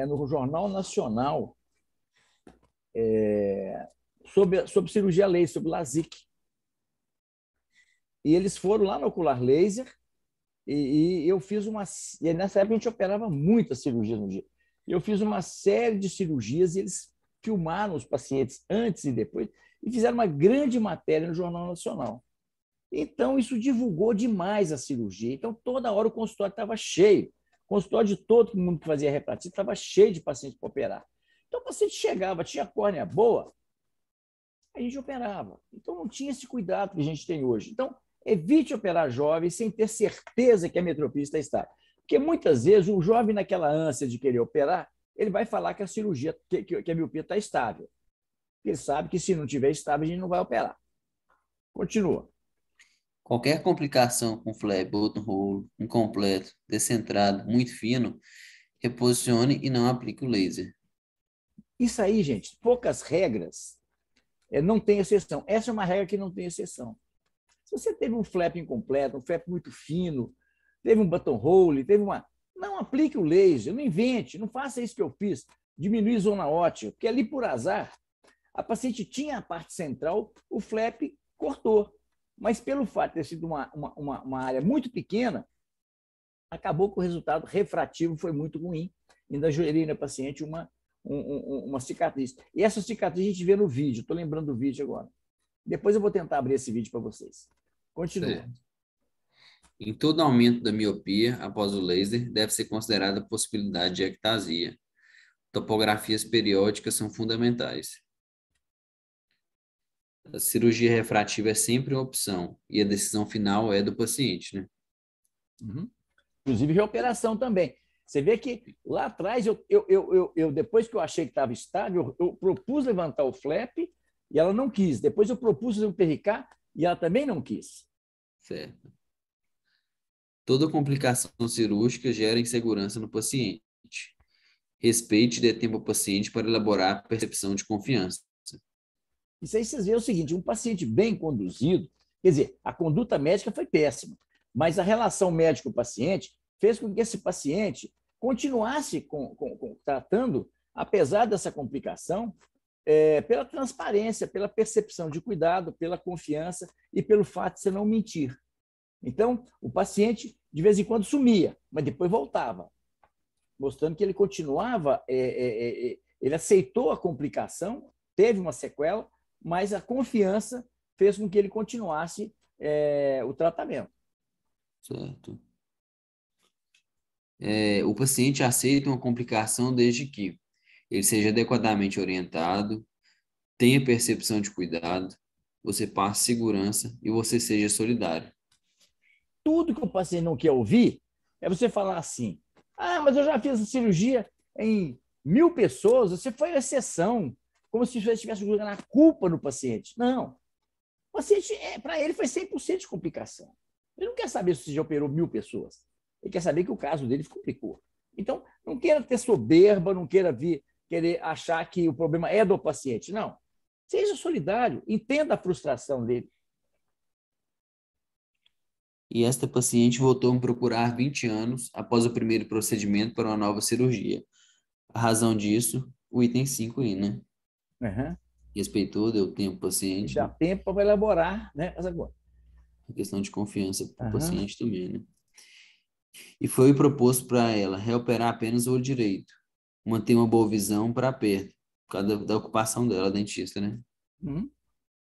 no Jornal Nacional sobre cirurgia laser, sobre LASIK. E eles foram lá no Ocular Laser e eu fiz e nessa época a gente operava muitas cirurgias no dia. Eu fiz uma série de cirurgias e eles filmaram os pacientes antes e depois e fizeram uma grande matéria no Jornal Nacional. Então, isso divulgou demais a cirurgia. Então, toda hora o consultório estava cheio. O consultório de todo mundo que fazia refrativa estava cheio de pacientes para operar. Então, o paciente chegava, tinha córnea boa, a gente operava. Então, não tinha esse cuidado que a gente tem hoje. Então, evite operar jovem sem ter certeza que a metropia está estável. Porque, muitas vezes, o jovem, naquela ânsia de querer operar, ele vai falar que a cirurgia, que a miopia está estável. Ele sabe que, se não estiver estável, a gente não vai operar. Continua. Qualquer complicação com flap, buttonhole, incompleto, descentrado, muito fino, reposicione e não aplique o laser. Isso aí, gente, poucas regras, não tem exceção. Essa é uma regra que não tem exceção. Se você teve um flap incompleto, um flap muito fino, teve um buttonhole, não aplique o laser, não invente, não faça isso que eu fiz, diminuir zona óptica, porque ali, por azar, a paciente tinha a parte central, o flap cortou. Mas, pelo fato de ter sido uma área muito pequena, acabou que o resultado refrativo foi muito ruim. Ainda gerei na paciente uma cicatriz. E essa cicatriz a gente vê no vídeo. Estou lembrando do vídeo agora. Depois eu vou tentar abrir esse vídeo para vocês. Continua. Em todo aumento da miopia após o laser, deve ser considerada a possibilidade de ectasia. Topografias periódicas são fundamentais. A cirurgia refrativa é sempre uma opção e a decisão final é do paciente, né? Uhum. Inclusive reoperação também. Você vê que lá atrás, depois que eu achei que estava estável, eu propus levantar o flap e ela não quis. Depois eu propus fazer um PRK e ela também não quis. Certo. Toda complicação cirúrgica gera insegurança no paciente. Respeite e dê tempo ao paciente para elaborar a percepção de confiança. Isso aí vocês veem o seguinte, um paciente bem conduzido, quer dizer, a conduta médica foi péssima, mas a relação médico-paciente fez com que esse paciente continuasse tratando, apesar dessa complicação, pela transparência, pela percepção de cuidado, pela confiança e pelo fato de você não mentir. Então, o paciente, de vez em quando, sumia, mas depois voltava, mostrando que ele continuava, ele aceitou a complicação, teve uma sequela, mas a confiança fez com que ele continuasse o tratamento. Certo. O paciente aceita uma complicação desde que ele seja adequadamente orientado, tenha percepção de cuidado, você passe segurança e você seja solidário. Tudo que o paciente não quer ouvir é você falar assim, mas eu já fiz a cirurgia em 1.000 pessoas, você foi exceção, como se você estivesse jogando a culpa no paciente. Não. O paciente, para ele, foi 100% de complicação. Ele não quer saber se você já operou 1.000 pessoas. Ele quer saber que o caso dele complicou. Então, não queira ter soberba, não queira querer achar que o problema é do paciente. Não. Seja solidário, entenda a frustração dele. E esta paciente voltou a me procurar 20 anos após o primeiro procedimento para uma nova cirurgia. A razão disso, o item 5 aí, né? Uhum. Respeitou, deu tempo ao paciente. Dá tempo para elaborar, né? A questão de confiança para o Uhum. paciente também, né? E foi proposto para ela reoperar apenas o olho direito, manter uma boa visão para perto, por causa da ocupação dela, dentista, né? Uhum.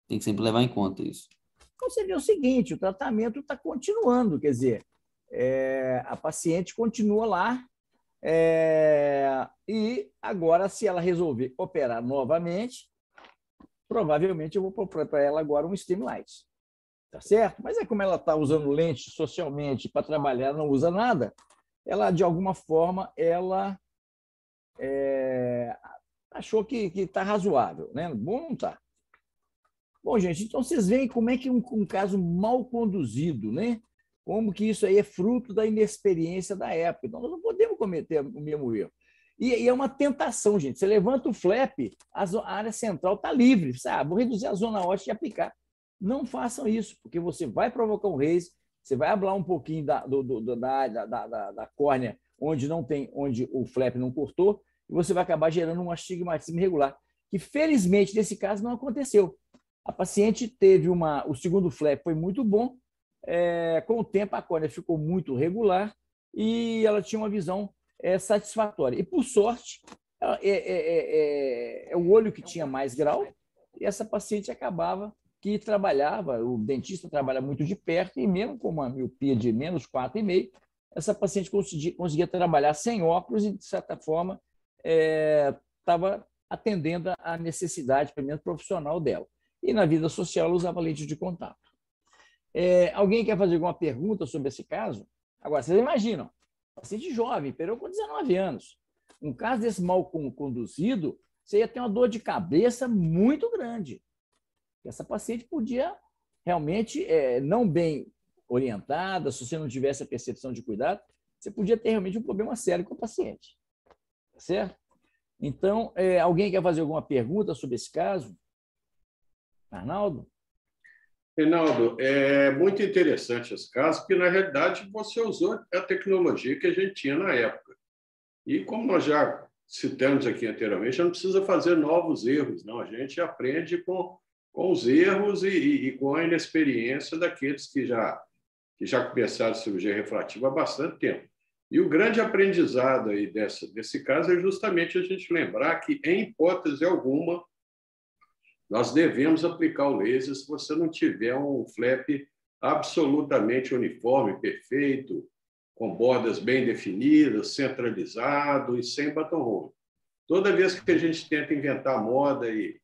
Tem que sempre levar em conta isso. Então, você vê o seguinte, o tratamento está continuando, quer dizer, a paciente continua lá e agora, se ela resolver operar novamente, provavelmente eu vou propor para ela agora um Stimulite. Tá certo? Mas como ela está usando lente socialmente para trabalhar, não usa nada, ela, de alguma forma, ela achou que está razoável, né? Bom, não está. Bom, gente, então vocês veem como é que um caso mal conduzido, né? Como que isso aí é fruto da inexperiência da época. Então, nós não podemos cometer o mesmo erro. E é uma tentação, gente. Você levanta o flap, a área central está livre. Você, vou reduzir a zona ótica e aplicar. Não façam isso, porque você vai provocar um raise, você vai ablar um pouquinho da córnea onde o flap não cortou, e você vai acabar gerando um astigmatismo irregular, que felizmente nesse caso não aconteceu. A paciente teve o segundo flap foi muito bom, com o tempo a córnea ficou muito regular e ela tinha uma visão satisfatória. E por sorte, é o olho que tinha mais grau, e essa paciente acabava que trabalhava, o dentista trabalha muito de perto, e mesmo com uma miopia de menos 4,5, essa paciente conseguia trabalhar sem óculos e, de certa forma, estava atendendo à necessidade, pelo menos profissional dela. E na vida social ela usava lente de contato. Alguém quer fazer alguma pergunta sobre esse caso? Agora, vocês imaginam, paciente jovem, operou com 19 anos. Um caso desse mal conduzido, você ia ter uma dor de cabeça muito grande. Essa paciente podia realmente, não bem orientada, se você não tivesse a percepção de cuidado, você podia ter realmente um problema sério com o paciente. Tá certo? Então, alguém quer fazer alguma pergunta sobre esse caso? Arnaldo? Reinaldo, é muito interessante esse caso, porque, na realidade, você usou a tecnologia que a gente tinha na época. E, como nós já citamos aqui anteriormente, já não precisa fazer novos erros, não. A gente aprende com os erros e com a inexperiência daqueles que já começaram a cirurgia refrativa há bastante tempo. E o grande aprendizado aí desse caso é justamente a gente lembrar que, em hipótese alguma, nós devemos aplicar o laser se você não tiver um flap absolutamente uniforme, perfeito, com bordas bem definidas, centralizado e sem buttonhole. Toda vez que a gente tenta inventar moda e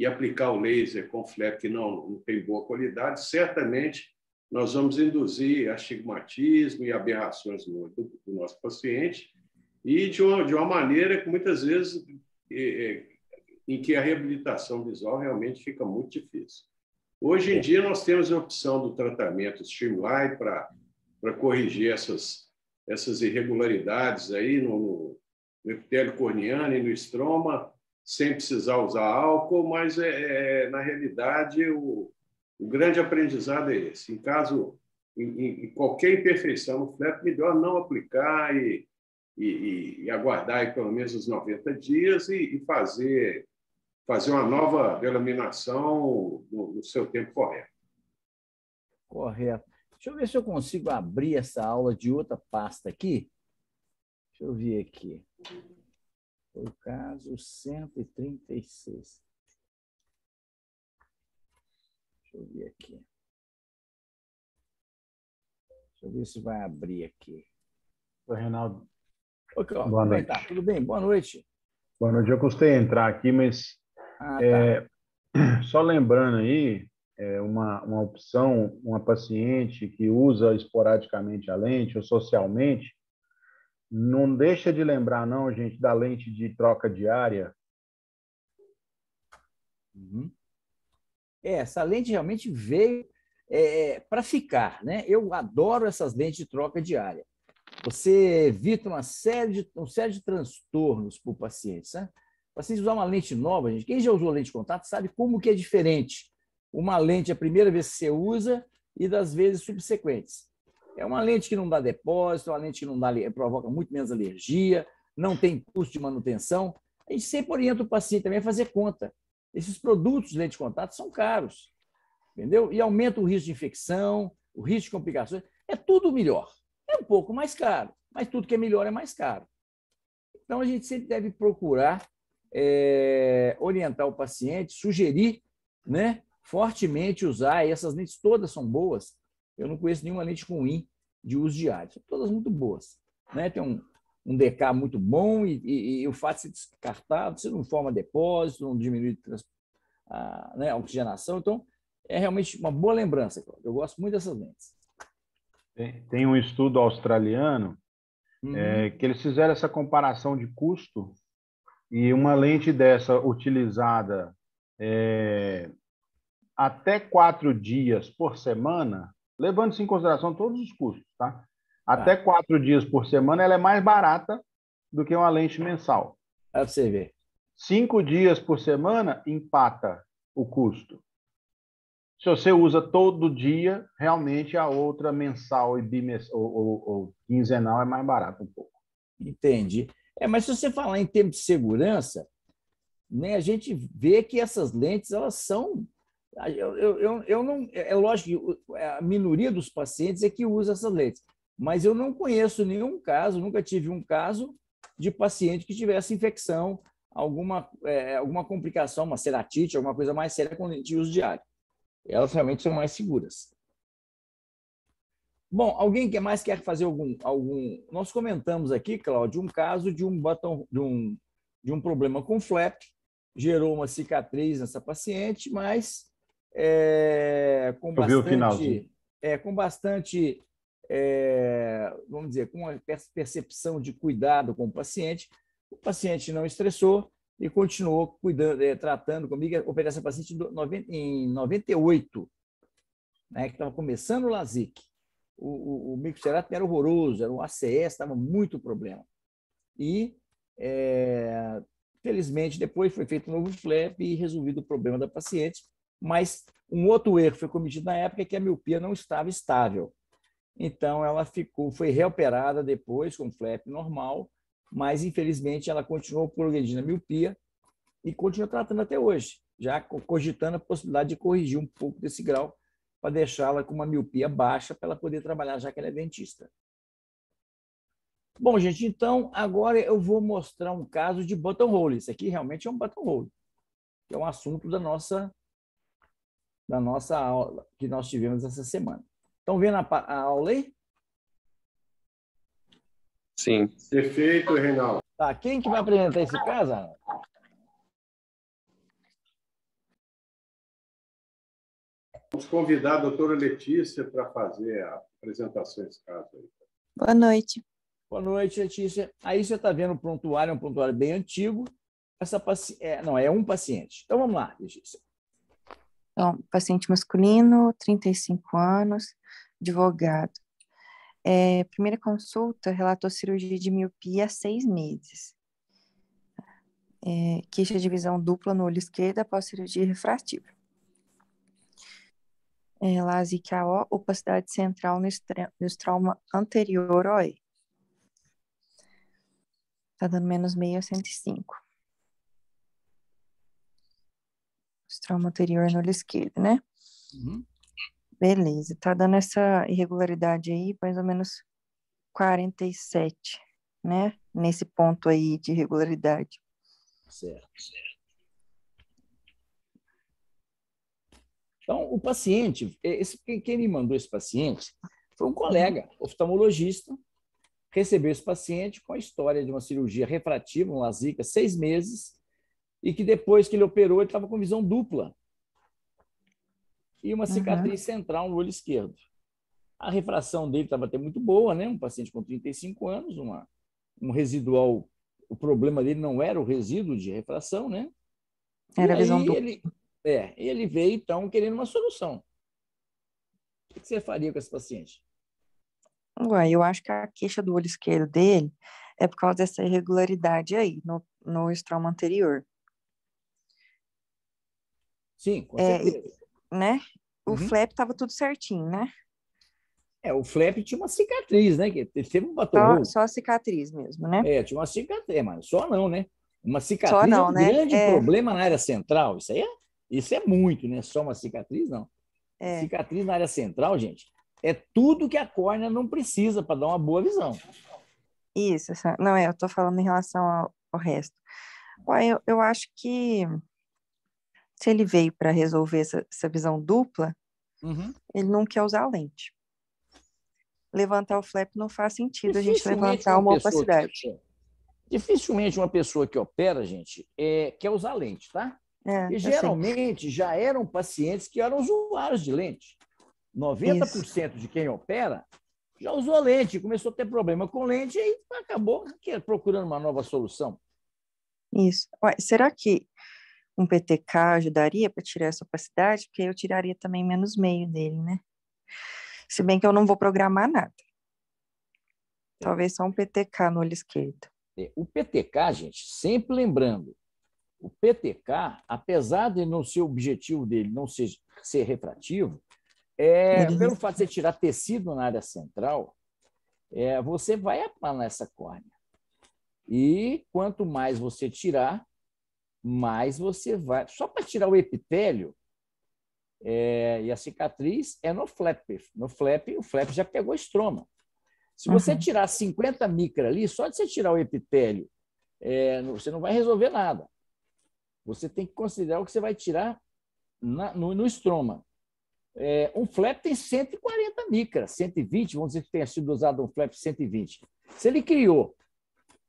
aplicar o laser com flap que não tem boa qualidade, certamente nós vamos induzir astigmatismo e aberrações do nosso paciente, e de uma maneira que muitas vezes em que a reabilitação visual realmente fica muito difícil. Hoje em dia nós temos a opção do tratamento Streamline para corrigir essas irregularidades aí no epitélio corneano e no estroma, sem precisar usar álcool, mas na realidade o grande aprendizado é esse. Em qualquer imperfeição no flap, melhor não aplicar e aguardar aí pelo menos os 90 dias e fazer uma nova delaminação no seu tempo correto. Correto. Deixa eu ver se eu consigo abrir essa aula de outra pasta aqui. Deixa eu ver aqui. Foi o caso 136. Deixa eu ver aqui. Deixa eu ver se vai abrir aqui. Oi, Reinaldo. Oi, Cláudio. Boa noite. Tá? Tudo bem? Boa noite. Boa noite. Eu custei entrar aqui, mas só lembrando aí, uma opção, uma paciente que usa esporadicamente a lente ou socialmente, não deixa de lembrar, não, gente, da lente de troca diária. Uhum. Essa lente realmente veio para ficar, né? Eu adoro essas lentes de troca diária. Você evita uma série de transtornos para o paciente. Né? O paciente usar uma lente nova, gente, quem já usou lente de contato sabe como que é diferente uma lente a primeira vez que você usa e das vezes subsequentes. É uma lente que não dá depósito, uma lente que não provoca muito menos alergia, não tem custo de manutenção. A gente sempre orienta o paciente também a fazer conta. Esses produtos de lente de contato são caros, entendeu? E aumenta o risco de infecção, o risco de complicações. É tudo melhor. É um pouco mais caro, mas tudo que é melhor é mais caro. Então, a gente sempre deve procurar orientar o paciente, sugerir, né, fortemente usar. E essas lentes todas são boas. Eu não conheço nenhuma lente ruim de uso diário. São todas muito boas. Né? Tem um DK muito bom e o fato de ser descartado, você não forma depósito, não diminui a oxigenação. Então, é realmente uma boa lembrança, Cláudio. Eu gosto muito dessas lentes. Tem um estudo australiano que eles fizeram essa comparação de custo e uma lente dessa utilizada até 4 dias por semana, levando-se em consideração todos os custos, tá? Até 4 dias por semana, ela é mais barata do que uma lente mensal. Para você ver. 5 dias por semana, empata o custo. Se você usa todo dia, realmente a outra mensal e ou quinzenal é mais barata um pouco. Entendi. Mas se você falar em termos de segurança, né, a gente vê que essas lentes, elas são... Eu não, é lógico que a minoria dos pacientes é que usa essas lentes, mas eu não conheço nenhum caso, nunca tive um caso de paciente que tivesse infecção, alguma complicação, uma ceratite, alguma coisa mais séria com lente de uso diário. Elas realmente são mais seguras. Bom, alguém que mais quer fazer algum... Nós comentamos aqui, Cláudio, um caso de um problema com flap, gerou uma cicatriz nessa paciente, mas com bastante, vamos dizer, com uma percepção de cuidado com o paciente não estressou e continuou cuidando, tratando comigo. Eu operei essa paciente em 98, né, que estava começando o LASIK. O microcerato era horroroso, era um ACS, estava muito problema. E, felizmente, depois foi feito um novo flap e resolvido o problema da paciente, mas um outro erro foi cometido na época que a miopia não estava estável. Então, ela foi reoperada depois com flap normal, mas, infelizmente, ela continuou progredindo a miopia e continua tratando até hoje, já cogitando a possibilidade de corrigir um pouco desse grau para deixá-la com uma miopia baixa para ela poder trabalhar, já que ela é dentista. Bom, gente, então, agora eu vou mostrar um caso de buttonhole. Isso aqui realmente é um buttonhole, que é um assunto da nossa aula que nós tivemos essa semana. Estão vendo a aula aí? Sim. Perfeito, Reinaldo. Tá, quem que vai apresentar esse caso, Ana? Vamos convidar a doutora Letícia para fazer a apresentação desse caso aí. Boa noite. Boa noite, Letícia. Aí você está vendo o prontuário, é um prontuário bem antigo. Não, é um paciente. Então vamos lá, Letícia. Então, paciente masculino, 35 anos, advogado. Primeira consulta, relatou cirurgia de miopia há 6 meses. Queixa de visão dupla no olho esquerdo após cirurgia refrativa. LASIK-AO, opacidade central no estroma anterior OE. Está dando menos meio a 105. Estroma anterior no olho esquerdo, né? Uhum. Beleza, tá dando essa irregularidade aí, mais ou menos 47, né? Nesse ponto aí de irregularidade. Certo. Então, o paciente, quem me mandou esse paciente foi um colega, oftalmologista, recebeu esse paciente com a história de uma cirurgia refrativa, um LASIK, 6 meses, e que depois que ele operou, ele estava com visão dupla e uma cicatriz central no olho esquerdo. A refração dele estava até muito boa, né? Um paciente com 35 anos, um residual, o problema dele não era o resíduo de refração, né? Era e visão aí dupla. ele veio, então, querendo uma solução. O que você faria com esse paciente? Ué, eu acho que a queixa do olho esquerdo dele é por causa dessa irregularidade aí, no estroma anterior. Sim, com certeza. Né? O Uhum. flap estava tudo certinho, né? O flap tinha uma cicatriz, né? Que ele teve um buttonhole. Só a cicatriz mesmo, né? Tinha uma cicatriz, mas só não, né? Uma cicatriz Só não, é um né? grande problema na área central. Isso é muito, né? Só uma cicatriz, não. Cicatriz na área central, gente, é tudo que a córnea não precisa para dar uma boa visão. Isso, não, eu tô falando em relação ao resto. Ué, eu acho que se ele veio para resolver essa visão dupla, ele não quer usar a lente. Levantar o flap não faz sentido a gente levantar uma opacidade. Dificilmente uma pessoa que opera, gente, quer usar lente, tá? E geralmente já eram pacientes que eram usuários de lente. 90% de quem opera já usou lente, começou a ter problema com lente e aí acabou procurando uma nova solução. Isso. Ué, será que um PTK ajudaria para tirar essa opacidade? Porque eu tiraria também menos meio dele, né? Se bem que eu não vou programar nada. Talvez só um PTK no olho esquerdo. O PTK, gente, sempre lembrando, o PTK, apesar de não ser o objetivo dele não ser refrativo, pelo fato de você tirar tecido na área central, você vai aplanar essa córnea. E quanto mais você tirar, mais você vai... Só para tirar o epitélio, e a cicatriz é no flap. No flap, o flap já pegou estroma. Se você tirar 50 micra ali, só de você tirar o epitélio, você não vai resolver nada. Você tem que considerar o que você vai tirar no estroma. Um flap tem 140 micras, 120, vamos dizer que tenha sido usado um flap 120. Se ele criou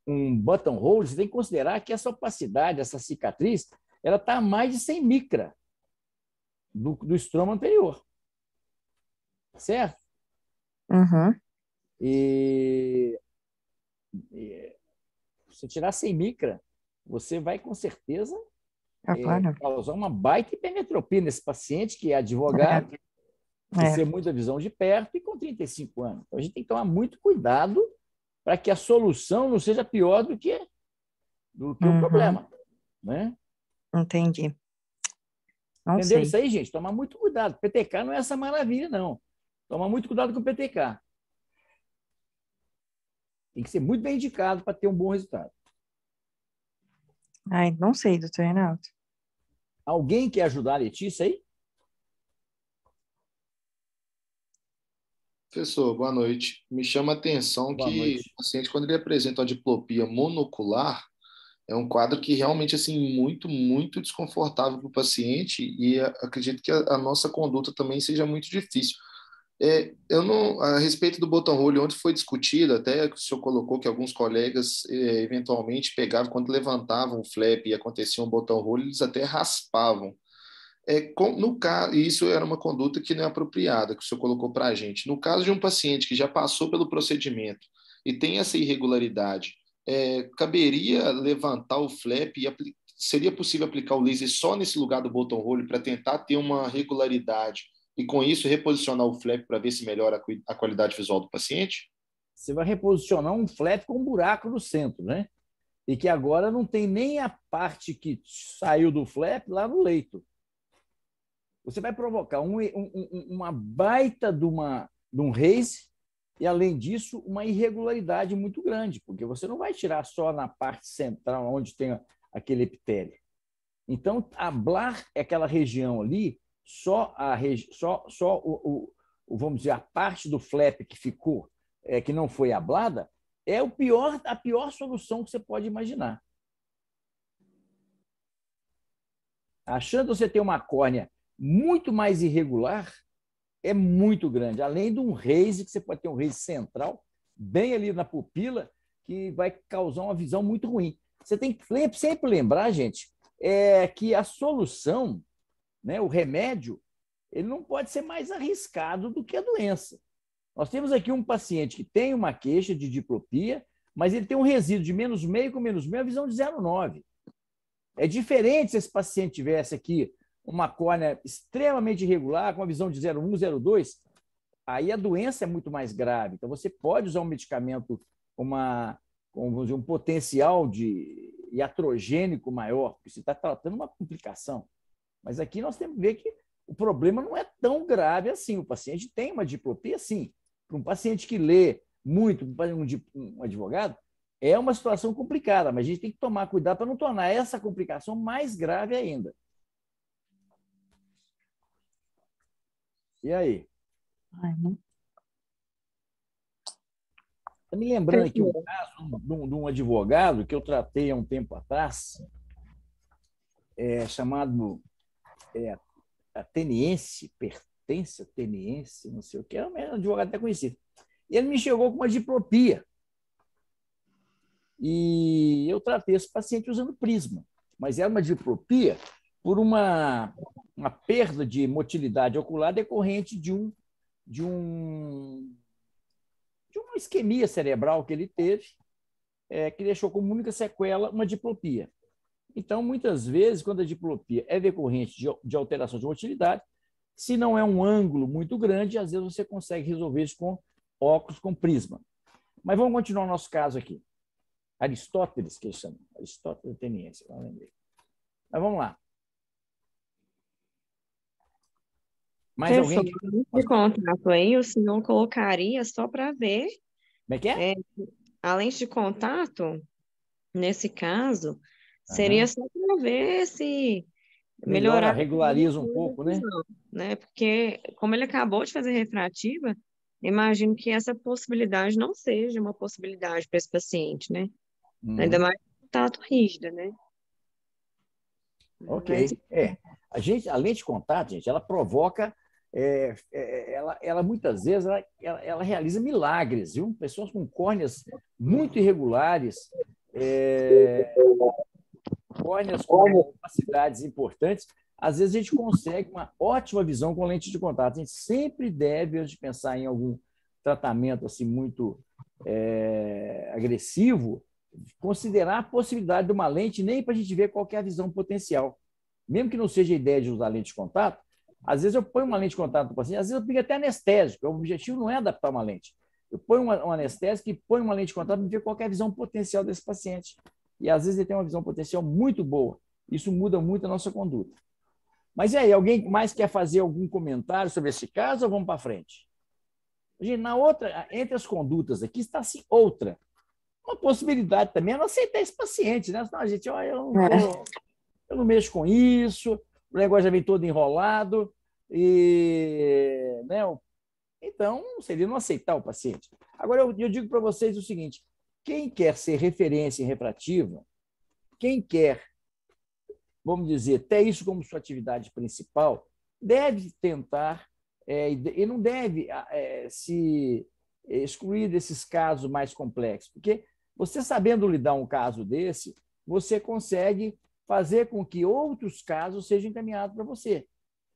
um buttonhole, você tem que considerar que essa opacidade, essa cicatriz, ela está a mais de 100 micra do estroma anterior. Certo? E se tirar 100 micra, você vai com certeza causar uma baita hipermetropia nesse paciente que é advogado, tem muita visão de perto e com 35 anos. Então, a gente tem que tomar muito cuidado para que a solução não seja pior do que o problema. Né? Entendi. Entendeu isso aí, gente? Tomar muito cuidado. PTK não é essa maravilha, não. Tomar muito cuidado com o PTK. Tem que ser muito bem indicado para ter um bom resultado. Ai, não sei, doutor Reinaldo. Alguém quer ajudar a Letícia aí? Professor, boa noite. Me chama a atenção que o paciente, quando ele apresenta uma diplopia monocular, é um quadro que realmente assim muito, muito desconfortável para o paciente e acredito que a nossa conduta também seja muito difícil. Eu não, a respeito do botão hole, onde foi discutido, até que o senhor colocou que alguns colegas eventualmente pegavam, quando levantavam o flap e acontecia um botão hole, eles até raspavam. No caso, isso era uma conduta que não é apropriada, que o senhor colocou para a gente. No caso de um paciente que já passou pelo procedimento e tem essa irregularidade, caberia levantar o flap e seria possível aplicar o laser só nesse lugar do botão hole para tentar ter uma regularidade e, com isso, reposicionar o flap para ver se melhora a qualidade visual do paciente? Você vai reposicionar um flap com um buraco no centro, né? E que agora não tem nem a parte que saiu do flap lá no leito. Você vai provocar uma baita de um raise e, além disso, uma irregularidade muito grande, porque você não vai tirar só na parte central, onde tem aquele epitélio. Então, ablar é aquela região ali, vamos dizer, a parte do flap que ficou, que não foi ablada, é a pior solução que você pode imaginar. A chance de você ter uma córnea muito mais irregular é muito grande. Além de um raise, que você pode ter um raise central, bem ali na pupila, que vai causar uma visão muito ruim. Você tem que sempre lembrar, gente, que a solução, né, o remédio, ele não pode ser mais arriscado do que a doença. Nós temos aqui um paciente que tem uma queixa de diplopia, mas ele tem um resíduo de -0,5 com -0,5, a visão de 0,9. É diferente se esse paciente tivesse aqui uma córnea extremamente irregular, com uma visão de 0,1, 0,2, aí a doença é muito mais grave. Então, você pode usar um medicamento com vamos dizer, um potencial de iatrogênico maior, porque você está tratando uma complicação. Mas aqui nós temos que ver que o problema não é tão grave assim. O paciente tem uma diplopia, sim. Para um paciente que lê muito, um advogado, é uma situação complicada, mas a gente tem que tomar cuidado para não tornar essa complicação mais grave ainda. E aí? Estou me lembrando aqui um caso de um advogado que eu tratei há um tempo atrás, chamado ateniense, pertence ateniense, não sei o que, é um advogado até conhecido. E ele me chegou com uma diplopia. E eu tratei esse paciente usando prisma, mas era uma diplopia por uma perda de motilidade ocular decorrente de uma isquemia cerebral que ele teve, que deixou como única sequela uma diplopia. Então, muitas vezes, quando a diplopia é decorrente de alteração de motilidade, se não é um ângulo muito grande, às vezes você consegue resolver isso com óculos com prisma. Mas vamos continuar o nosso caso aqui. Aristóteles, que ele chama. Aristóteles ateniense, não lembrei. Mas vamos lá. Mais alguém? De contrato aí, o senhor colocaria só para ver. Como é que é? A lente de contato, nesse caso, seria só para ver se melhorar. Regulariza um pouco, né? Porque, como ele acabou de fazer refrativa, imagino que essa possibilidade não seja uma possibilidade para esse paciente, né? Ainda mais contato rígido, né? Ok. A lente de contato, gente, ela provoca, ela muitas vezes, ela realiza milagres, viu? Pessoas com córneas muito irregulares, córneas com capacidades importantes, às vezes a gente consegue uma ótima visão com lente de contato. A gente sempre deve, antes de pensar em algum tratamento assim muito agressivo, considerar a possibilidade de uma lente, nem para a gente ver qual é a visão potencial. Mesmo que não seja a ideia de usar lente de contato, às vezes eu ponho uma lente de contato no paciente, às vezes eu ponho até anestésico. O objetivo não é adaptar uma lente. Eu ponho um anestésico e ponho uma lente de contato para ver qual é a visão potencial desse paciente. E às vezes ele tem uma visão potencial muito boa. Isso muda muito a nossa conduta. Mas e aí, alguém mais quer fazer algum comentário sobre esse caso ou vamos para frente? Gente, entre as condutas aqui está assim, outra. Uma possibilidade também é não aceitar esse paciente, né? Não, gente, eu não mexo com isso, o negócio já vem todo enrolado, né? Então, seria não aceitar o paciente. Agora, eu digo para vocês o seguinte, quem quer ser referência em refrativa, quem quer, vamos dizer, ter isso como sua atividade principal, deve tentar e não deve se excluir desses casos mais complexos, porque você sabendo lidar um caso desse, você consegue fazer com que outros casos sejam encaminhados para você.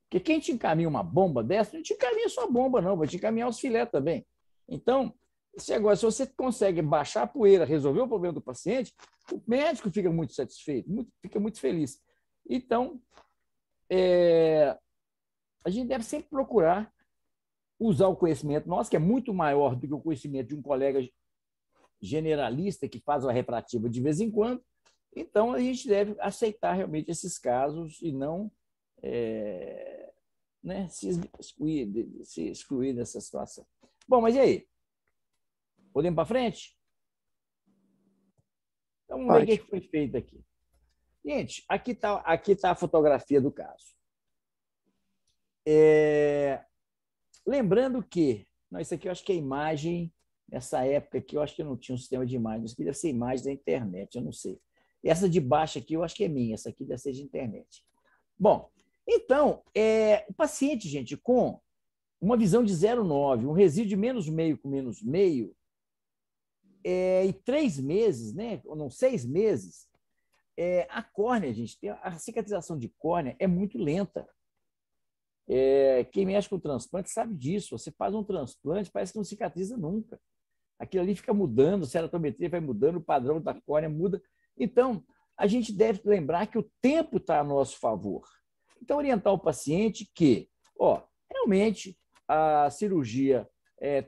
Porque quem te encaminha uma bomba dessa, não te encaminha só a bomba, não, vai te encaminhar os filés também. Então, se você consegue baixar a poeira, resolver o problema do paciente, o médico fica muito satisfeito, fica muito feliz. Então, a gente deve sempre procurar usar o conhecimento nosso, que é muito maior do que o conhecimento de um colega generalista que faz uma refrativa de vez em quando. Então, a gente deve aceitar realmente esses casos e não se excluir dessa situação. Bom, mas e aí? Podemos para frente? Então, vamos ver o que foi feito aqui. Gente, aqui tá a fotografia do caso. Lembrando que... Não, isso aqui eu acho que é imagem... Nessa época aqui, eu acho que eu não tinha um sistema de imagens. Isso aqui deve ser imagem da internet, eu não sei. Essa de baixo aqui, eu acho que é minha. Essa aqui deve ser de internet. Bom, então, o paciente, gente, com uma visão de 0,9, um resíduo de -0,5 com -0,5, e 3 meses, né? Ou não, 6 meses, a córnea, gente, a cicatrização de córnea é muito lenta. Quem mexe com transplante sabe disso. Você faz um transplante, parece que não cicatriza nunca. Aquilo ali fica mudando, a ceratometria vai mudando, o padrão da córnea muda. Então, a gente deve lembrar que o tempo está a nosso favor. Então, orientar o paciente que, realmente, a cirurgia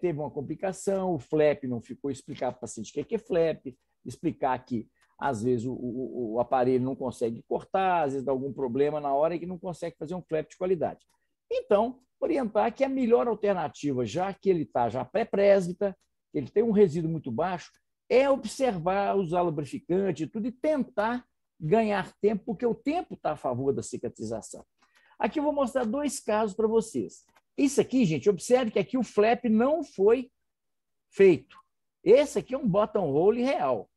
teve uma complicação, o flap não ficou, explicar para o paciente o que é flap, explicar que, às vezes, o aparelho não consegue cortar, às vezes dá algum problema na hora e que não consegue fazer um flap de qualidade. Então, orientar que a melhor alternativa, já que ele está já pré-presbita, ele tem um resíduo muito baixo, é observar, usar lubrificante e tudo, e tentar ganhar tempo, porque o tempo está a favor da cicatrização. Aqui eu vou mostrar 2 casos para vocês. Isso aqui, gente, observe que aqui o flap não foi feito. Esse aqui é um buttonhole real.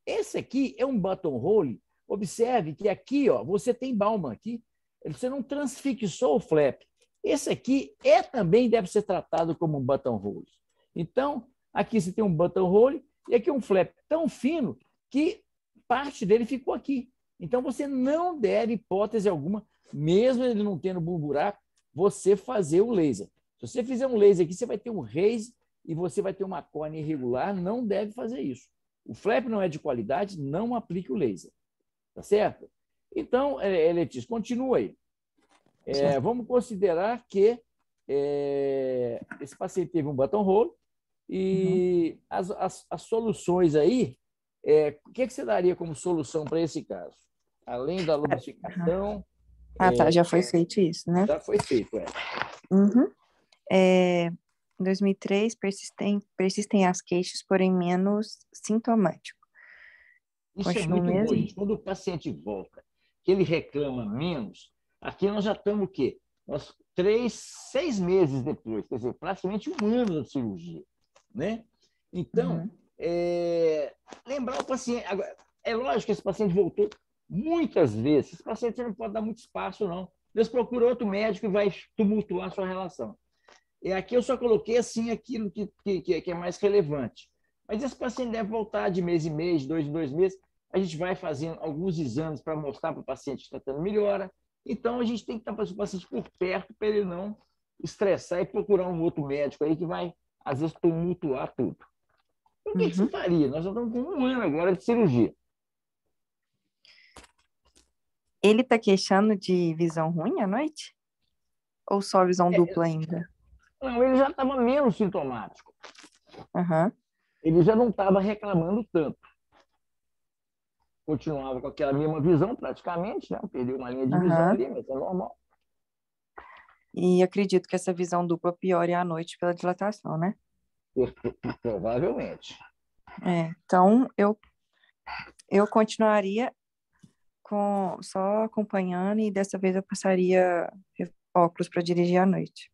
Esse aqui é um buttonhole. Observe que aqui, você tem Baumann aqui, você não transfixou o flap. Esse aqui também deve ser tratado como um buttonhole. Então, aqui você tem um buttonhole e aqui um flap tão fino que parte dele ficou aqui. Então, você não deve, hipótese alguma, mesmo ele não tendo buraco, você fazer o laser. Se você fizer um laser aqui, você vai ter um raise e você vai ter uma córnea irregular, não deve fazer isso. O flap não é de qualidade, não aplique o laser. Tá certo? Então, Letícia, continua aí. Vamos considerar que esse paciente teve um buttonhole e as soluções aí, o que você daria como solução para esse caso? Além da lubrificação... já foi feito isso, né? Já foi feito, Em 2003, persistem as queixas, porém menos sintomático. Isso é muito bom, gente. Quando o paciente volta, que ele reclama menos, aqui nós já estamos o quê? 6 meses depois, quer dizer, praticamente 1 ano de cirurgia, né? Então, lembrar o paciente... Agora, é lógico que esse paciente voltou muitas vezes. Esse paciente você não pode dar muito espaço, não. Deus procura outro médico e vai tumultuar a sua relação. E aqui eu só coloquei assim aquilo que é mais relevante. Mas esse paciente deve voltar de mês em mês, de 2 em 2 meses. A gente vai fazendo alguns exames para mostrar para o paciente que está tendo melhora. Então, a gente tem que estar com o paciente por perto para ele não estressar e procurar um outro médico aí que vai, às vezes, tumultuar tudo. Então, o que você faria? Nós já estamos com 1 ano agora de cirurgia. Ele está queixando de visão ruim à noite? Ou só visão dupla ainda? Não, ele já estava menos sintomático. Ele já não estava reclamando tanto. Continuava com aquela mesma visão, praticamente, né? Perdeu uma linha de visão ali, mas é normal. E acredito que essa visão dupla piore à noite pela dilatação, né? Provavelmente. Então, eu continuaria só acompanhando e dessa vez eu passaria óculos para dirigir à noite.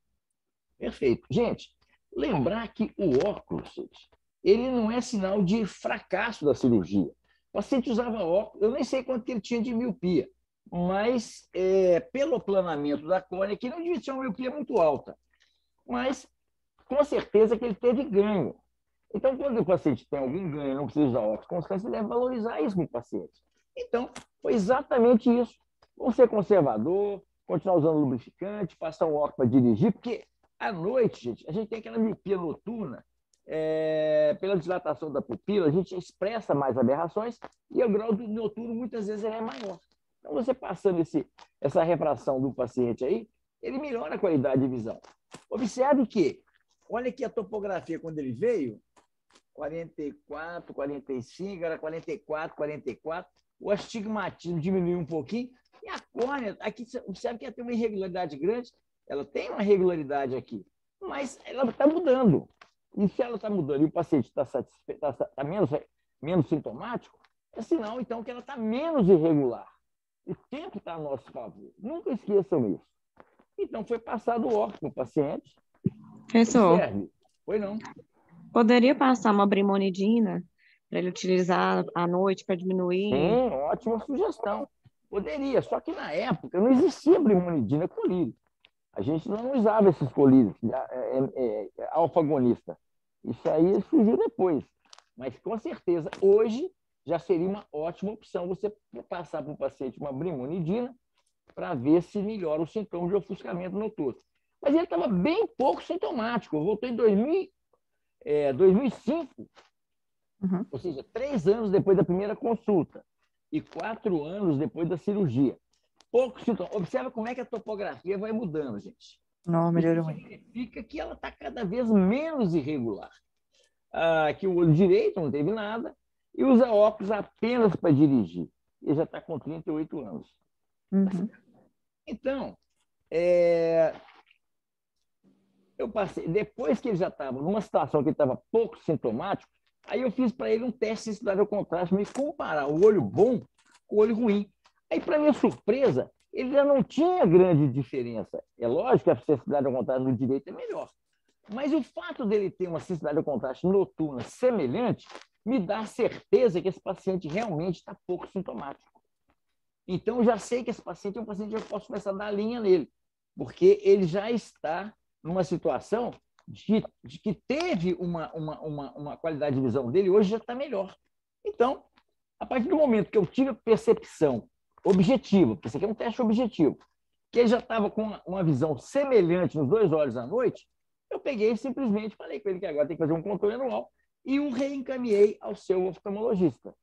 Perfeito. Gente, lembrar que o óculos, ele não é sinal de fracasso da cirurgia. O paciente usava óculos, eu nem sei quanto ele tinha de miopia, mas pelo aplanamento da córnea, que não devia ser uma miopia muito alta. mas com certeza que ele teve ganho. Então, quando o paciente tem algum ganho, não precisa usar óculos constantes, você deve valorizar isso no paciente. Então, foi exatamente isso. Vamos ser conservador, continuar usando lubrificante, passar um óculos para dirigir, porque à noite, gente, a gente tem aquela miopia noturna, pela dilatação da pupila, a gente expressa mais aberrações e o grau do noturno muitas vezes é maior. Então, você passando essa refração do paciente aí, ele melhora a qualidade de visão. Observe que, olha aqui a topografia quando ele veio, 44, 45, era 44, 44, o astigmatismo diminuiu um pouquinho, e a córnea, aqui observe que ela tem uma irregularidade grande, ela tem uma regularidade aqui, mas ela está mudando. E se ela está mudando e o paciente está menos sintomático, é sinal, então, que ela está menos irregular. O tempo está a nosso favor. Nunca esqueçam isso. Então, foi passado o óculos para o paciente. Professor, foi não. Poderia passar uma brimonidina para ele utilizar à noite para diminuir? Sim, ótima sugestão. Poderia, só que na época não existia brimonidina colírio. A gente não usava esses colírios, alfa-agonista. Isso aí surgiu depois. Mas, com certeza, hoje já seria uma ótima opção você passar para o paciente uma brimonidina para ver se melhora os sintomas de ofuscamento noturno. Mas ele estava bem pouco sintomático. Eu voltei em 2005, ou seja, 3 anos depois da primeira consulta e 4 anos depois da cirurgia. Pouco sintoma. Observa como é que a topografia vai mudando, gente. Não, melhorou muito. Significa que ela está cada vez menos irregular. Que o olho direito não teve nada e usa óculos apenas para dirigir. Ele já está com 38 anos. Então, eu passei, depois que ele já estava numa situação que ele estava pouco sintomático, aí eu fiz para ele um teste de cidade ao contraste, me comparar o olho bom com o olho ruim. Aí, para minha surpresa, ele já não tinha grande diferença. É lógico que a sensibilidade ao contraste no direito é melhor. Mas o fato dele ter uma sensibilidade ao contraste noturna semelhante me dá certeza que esse paciente realmente está pouco sintomático. Então, eu já sei que esse paciente é um paciente que eu posso começar a dar linha nele, porque ele já está numa situação de que teve uma qualidade de visão dele, hoje já está melhor. Então, a partir do momento que eu tive a percepção objetiva, porque isso aqui é um teste objetivo, que ele já estava com uma visão semelhante nos 2 olhos à noite, eu peguei e simplesmente falei com ele que agora tem que fazer um controle anual e o reencaminhei ao seu oftalmologista.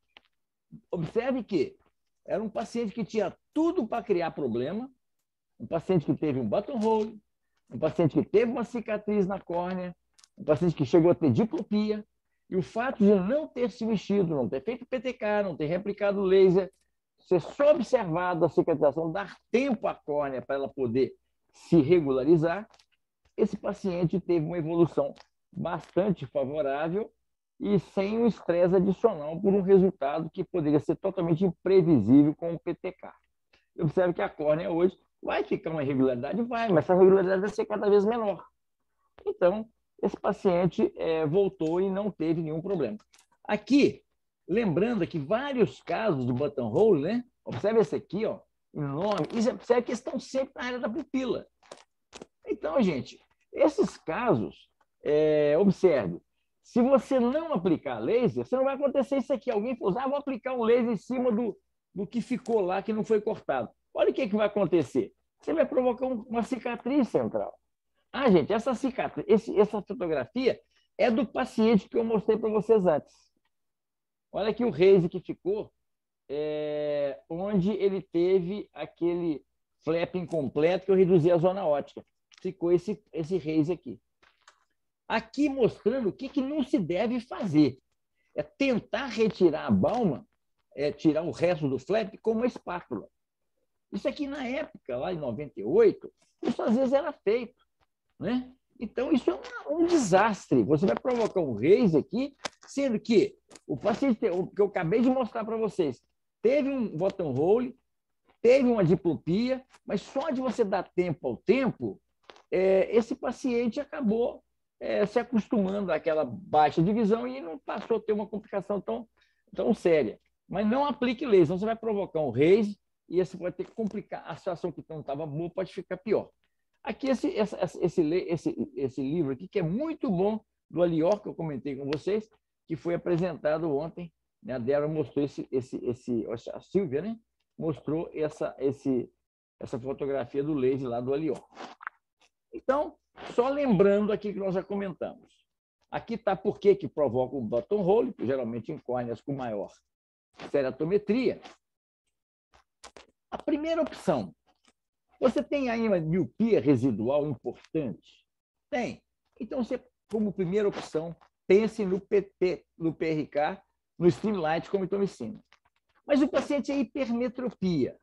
Observe que era um paciente que tinha tudo para criar problema, um paciente que teve um buttonhole, um paciente que teve uma cicatriz na córnea, um paciente que chegou a ter diplopia, e o fato de não ter se mexido, não ter feito PTK, não ter replicado laser, ser só observado a cicatrização, dar tempo à córnea para ela poder se regularizar, esse paciente teve uma evolução bastante favorável e sem um estresse adicional por um resultado que poderia ser totalmente imprevisível com o PTK. Observe que a córnea hoje vai ficar uma irregularidade? Vai, mas essa regularidade vai ser cada vez menor. Então, esse paciente voltou e não teve nenhum problema. Aqui, lembrando que vários casos de buttonhole, né? Observe esse aqui, ó, enorme. E observe que estão sempre na área da pupila. Então, gente, esses casos, observe, se você não aplicar laser, você não vai acontecer isso aqui. Alguém falou, vou aplicar um laser em cima do que ficou lá, que não foi cortado. Olha o que vai acontecer. Você vai provocar uma cicatriz central. Gente, essa cicatriz, essa fotografia é do paciente que eu mostrei para vocês antes. Olha aqui o raise que ficou, onde ele teve aquele flap incompleto que eu reduzi a zona óptica. Ficou esse raise aqui. Aqui mostrando o que não se deve fazer. É tentar retirar a balma, tirar o resto do flap com uma espátula. Isso aqui, na época, lá em 98, isso às vezes era feito. Né? Então, isso é um desastre. Você vai provocar um raise aqui, sendo que o paciente, que eu acabei de mostrar para vocês, teve um buttonhole, teve uma diplopia, mas só de você dar tempo ao tempo, esse paciente acabou se acostumando àquela baixa de visão e não passou a ter uma complicação tão séria. Mas não aplique laser, senão você vai provocar um raise e você pode ter que complicar. A situação que não estava boa pode ficar pior. Aqui, esse livro aqui, que é muito bom, do Alior, que eu comentei com vocês, que foi apresentado ontem, né? A Débora mostrou a Silvia, né? Mostrou essa fotografia do laser lá do Alior. Então, só lembrando aqui que nós já comentamos. Aqui está por que provoca o buttonhole, geralmente em córneas com maior ceratometria. A primeira opção, você tem aí uma miopia residual importante? Tem. Então, você, como primeira opção, pense no PRK, no Streamlight com mitomicina. Mas o paciente é hipermetropia.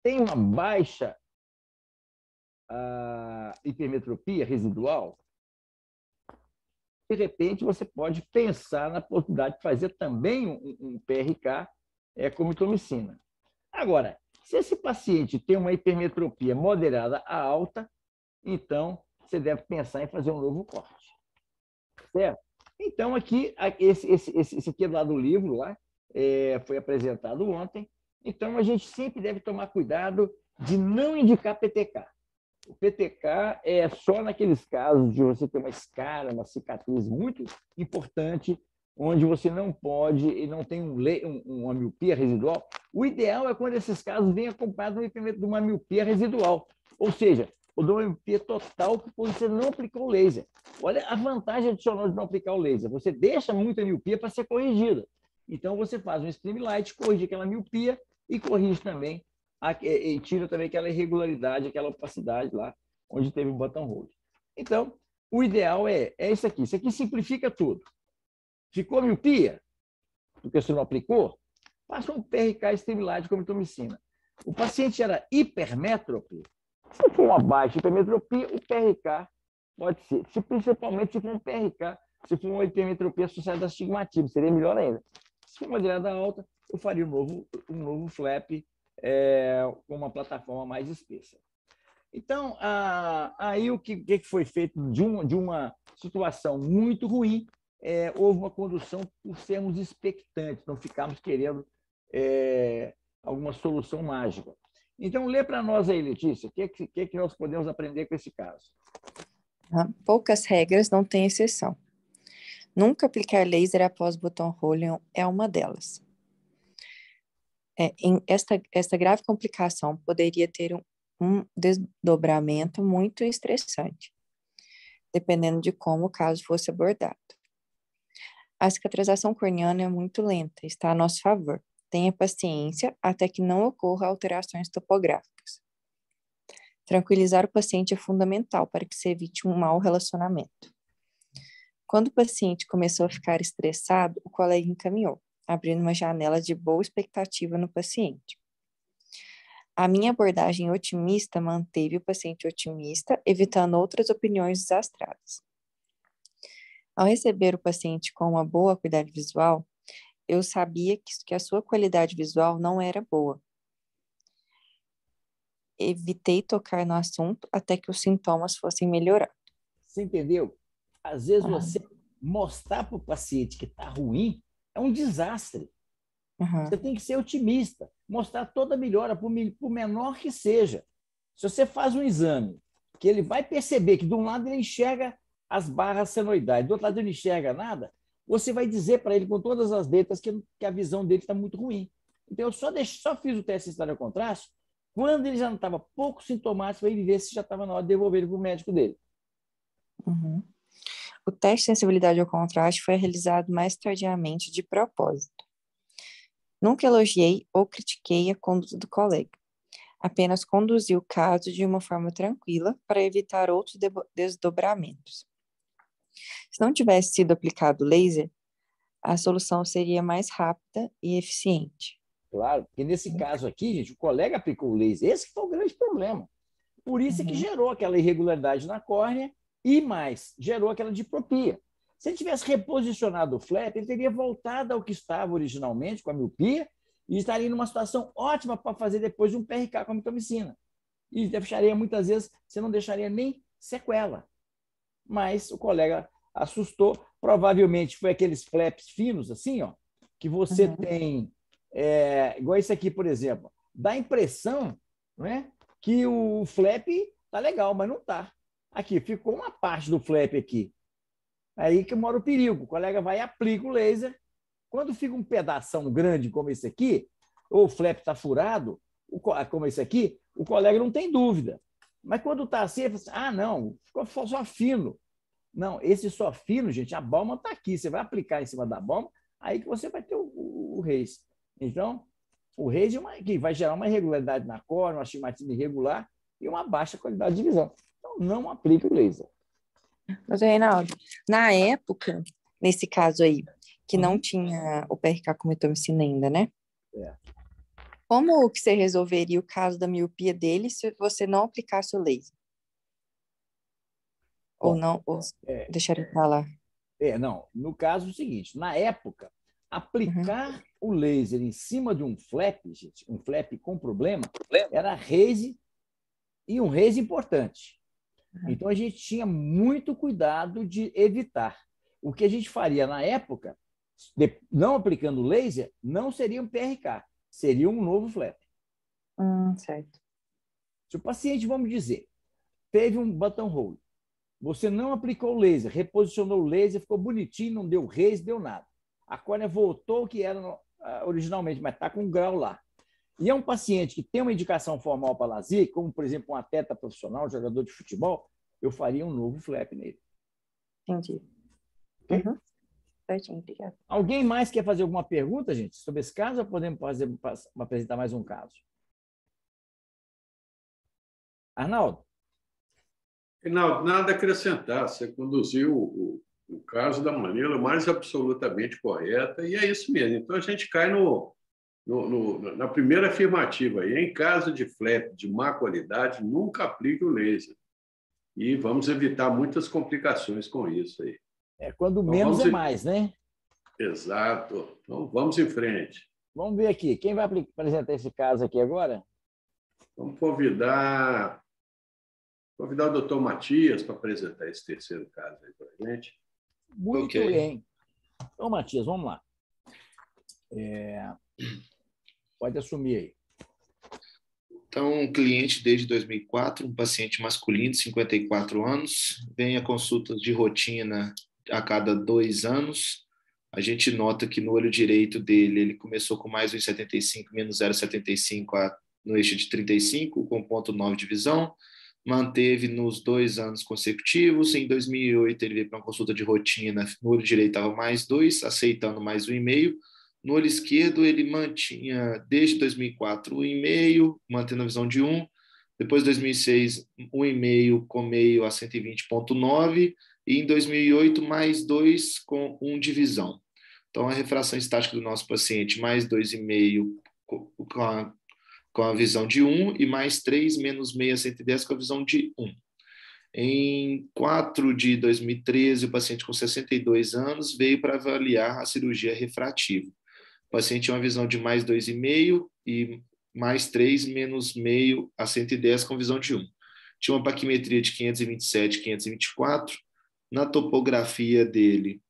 Tem uma baixa hipermetropia residual, de repente você pode pensar na possibilidade de fazer também um PRK com mitomicina. Agora, se esse paciente tem uma hipermetropia moderada a alta, então você deve pensar em fazer um novo corte. Certo? Então, aqui, esse aqui é lá do livro, lá, foi apresentado ontem. Então, a gente sempre deve tomar cuidado de não indicar PTK. O PTK é só naqueles casos de você ter uma escara, uma cicatriz muito importante, onde você não pode e não tem uma miopia residual. O ideal é quando esses casos vêm acompanhados de uma miopia residual, ou seja, ou de uma miopia total que você não aplicou o laser. Olha a vantagem adicional de não aplicar o laser. Você deixa muita miopia para ser corrigida. Então, você faz um Streamlight, corrige aquela miopia e corrige também e tira também aquela irregularidade, aquela opacidade lá, onde teve o buttonhole. Então, o ideal é isso aqui. Isso aqui simplifica tudo. Ficou miopia? Porque você não aplicou? Faça um PRK Streamlight com mitomicina. O paciente era hipermétrope. Se for uma baixa hipermetropia, o PRK pode ser. Principalmente se for um PRK, se for uma hipermetropia associada a astigmatismo, seria melhor ainda. Se for uma moderada alta, eu faria um novo flap com uma plataforma mais espessa. Então, aí o que foi feito de uma situação muito ruim, houve uma condução por sermos expectantes, não ficarmos querendo alguma solução mágica. Então, lê para nós aí, Letícia, o que nós podemos aprender com esse caso? Poucas regras, não tem exceção. Nunca aplicar laser após buttonhole é uma delas. Esta grave complicação poderia ter um desdobramento muito estressante, dependendo de como o caso fosse abordado. A cicatrização corneana é muito lenta, está a nosso favor. Tenha paciência até que não ocorra alterações topográficas. Tranquilizar o paciente é fundamental para que se evite um mau relacionamento. Quando o paciente começou a ficar estressado, o colega encaminhou, abrindo uma janela de boa expectativa no paciente. A minha abordagem otimista manteve o paciente otimista, evitando outras opiniões desastradas. Ao receber o paciente com uma boa acuidade visual, eu sabia que a sua qualidade visual não era boa. Evitei tocar no assunto até que os sintomas fossem melhorando. Você entendeu? Às vezes você mostrar para o paciente que está ruim é um desastre. Você tem que ser otimista, mostrar toda a melhora, por menor que seja. Se você faz um exame, que ele vai perceber que de um lado ele enxerga as barras senoidais, do outro lado ele não enxerga nada, você vai dizer para ele com todas as letras que a visão dele está muito ruim. Então, eu só fiz o teste de estado contraste quando ele já não estava pouco sintomático, para ele ver se já estava na hora de devolver ele para o médico dele. O teste de sensibilidade ao contraste foi realizado mais tardiamente de propósito. Nunca elogiei ou critiquei a conduta do colega. Apenas conduzi o caso de uma forma tranquila para evitar outros desdobramentos. Se não tivesse sido aplicado o laser, a solução seria mais rápida e eficiente. Claro, porque nesse caso aqui, gente, o colega aplicou o laser. Esse foi o grande problema. Por isso é que gerou aquela irregularidade na córnea e mais, gerou aquela diplopia. Se ele tivesse reposicionado o flap, ele teria voltado ao que estava originalmente, com a miopia, e estaria numa situação ótima para fazer depois um PRK com a mitomicina. E deixaria, muitas vezes, você não deixaria nem sequela. Mas o colega assustou. Provavelmente foi aqueles flaps finos, assim, ó, que você tem, igual esse aqui, por exemplo, dá a impressão, né, que o flap tá legal, mas não tá. Aqui, ficou uma parte do flap aqui. Aí que mora o perigo. O colega vai e aplica o laser. Quando fica um pedação grande como esse aqui, ou o flap está furado, como esse aqui, o colega não tem dúvida. Mas quando está assim, ele fala assim, não, ficou só fino. Não, esse só fino, gente, a balma está aqui. Você vai aplicar em cima da balma, aí que você vai ter o raise. Então, o raise que vai gerar uma irregularidade na córnea, uma astigmatismo irregular e uma baixa qualidade de visão. Então, não aplique o laser. Doutor Reinaldo, na época, nesse caso aí, que não tinha o PRK com metomicina ainda, né? Como que você resolveria o caso da miopia dele se você não aplicasse o laser? Ou não, ou deixaria para lá? Não. No caso é o seguinte, na época, aplicar o laser em cima de um flap, gente, um flap com problema, era raise e um raise importante. Então, a gente tinha muito cuidado de evitar. O que a gente faria na época, não aplicando laser, não seria um PRK, seria um novo flap. Certo. Se o paciente, vamos dizer, teve um buttonhole, você não aplicou o laser, reposicionou o laser, ficou bonitinho, não deu raise, deu nada. A córnea voltou ao que era originalmente, mas está com um grau lá. E é um paciente que tem uma indicação formal para LASIK, como, por exemplo, um atleta profissional, jogador de futebol, eu faria um novo flap nele. Entendi. Certinho, obrigada. Alguém mais quer fazer alguma pergunta, gente, sobre esse caso, ou podemos apresentar mais um caso? Arnaldo? Reinaldo, nada a acrescentar. Você conduziu o caso da maneira mais absolutamente correta, e é isso mesmo. Então, a gente cai na primeira afirmativa. E em caso de flap de má qualidade, nunca aplique o laser. E vamos evitar muitas complicações com isso aí. Quando então, menos é mais, né? Exato. Então, vamos em frente. Vamos ver aqui. Quem vai apresentar esse caso aqui agora? Vamos convidar o doutor Matias para apresentar esse terceiro caso aí para a gente. Muito bem. Então, Matias, vamos lá. Pode assumir aí. Então, um cliente desde 2004, um paciente masculino de 54 anos, vem a consultas de rotina a cada 2 anos. A gente nota que no olho direito dele, ele começou com mais 1,75, menos 0,75 no eixo de 35, com 0,9 de visão. Manteve nos 2 anos consecutivos. Em 2008, ele veio para uma consulta de rotina. No olho direito estava mais 2, aceitando mais 1,5. No olho esquerdo, ele mantinha, desde 2004, 1,5, mantendo a visão de 1. Depois, 2006, 1,5 com meio a 120,9. E em 2008, mais 2 com 1 de visão. Então, a refração estática do nosso paciente, mais 2,5 com a visão de 1 e mais 3, menos meio a 110 com a visão de 1. Em 4 de 2013, o paciente com 62 anos veio para avaliar a cirurgia refrativa. O paciente tinha uma visão de mais 2,5 e mais 3, menos meio a 110 com visão de 1. Tinha uma paquimetria de 527, 524. Na topografia dele,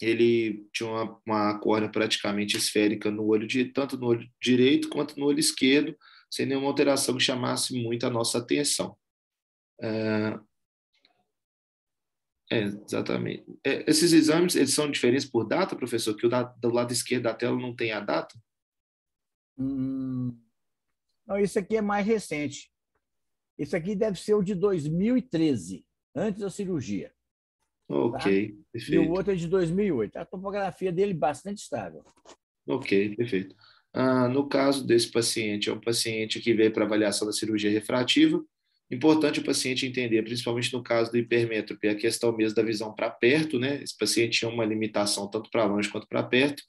ele tinha uma córnea praticamente esférica no olho tanto no olho direito quanto no olho esquerdo, sem nenhuma alteração que chamasse muito a nossa atenção. Exatamente. Esses exames, eles são diferentes por data, professor? Que do lado esquerdo da tela não tem a data? Não, isso aqui é mais recente. Isso aqui deve ser o de 2013, antes da cirurgia. Ok, tá? perfeito. E o outro é de 2008. A topografia dele é bastante estável. Ok, perfeito. No caso desse paciente, é um paciente que veio para avaliação da cirurgia refrativa. Importante o paciente entender, principalmente no caso do hipermétrope, a questão mesmo da visão para perto, né? Esse paciente tinha uma limitação tanto para longe quanto para perto,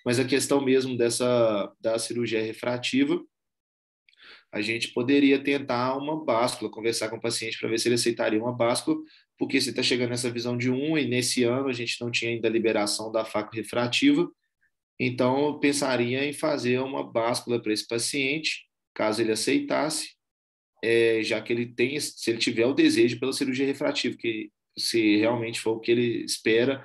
mas a questão mesmo da cirurgia refrativa, a gente poderia tentar uma báscula, conversar com o paciente para ver se ele aceitaria uma báscula, porque você está chegando nessa visão de 1 e nesse ano a gente não tinha ainda a liberação da faco refrativa, então eu pensaria em fazer uma báscula para esse paciente, caso ele aceitasse, já que ele tem, se ele tiver o desejo pela cirurgia refrativa, que se realmente for o que ele espera,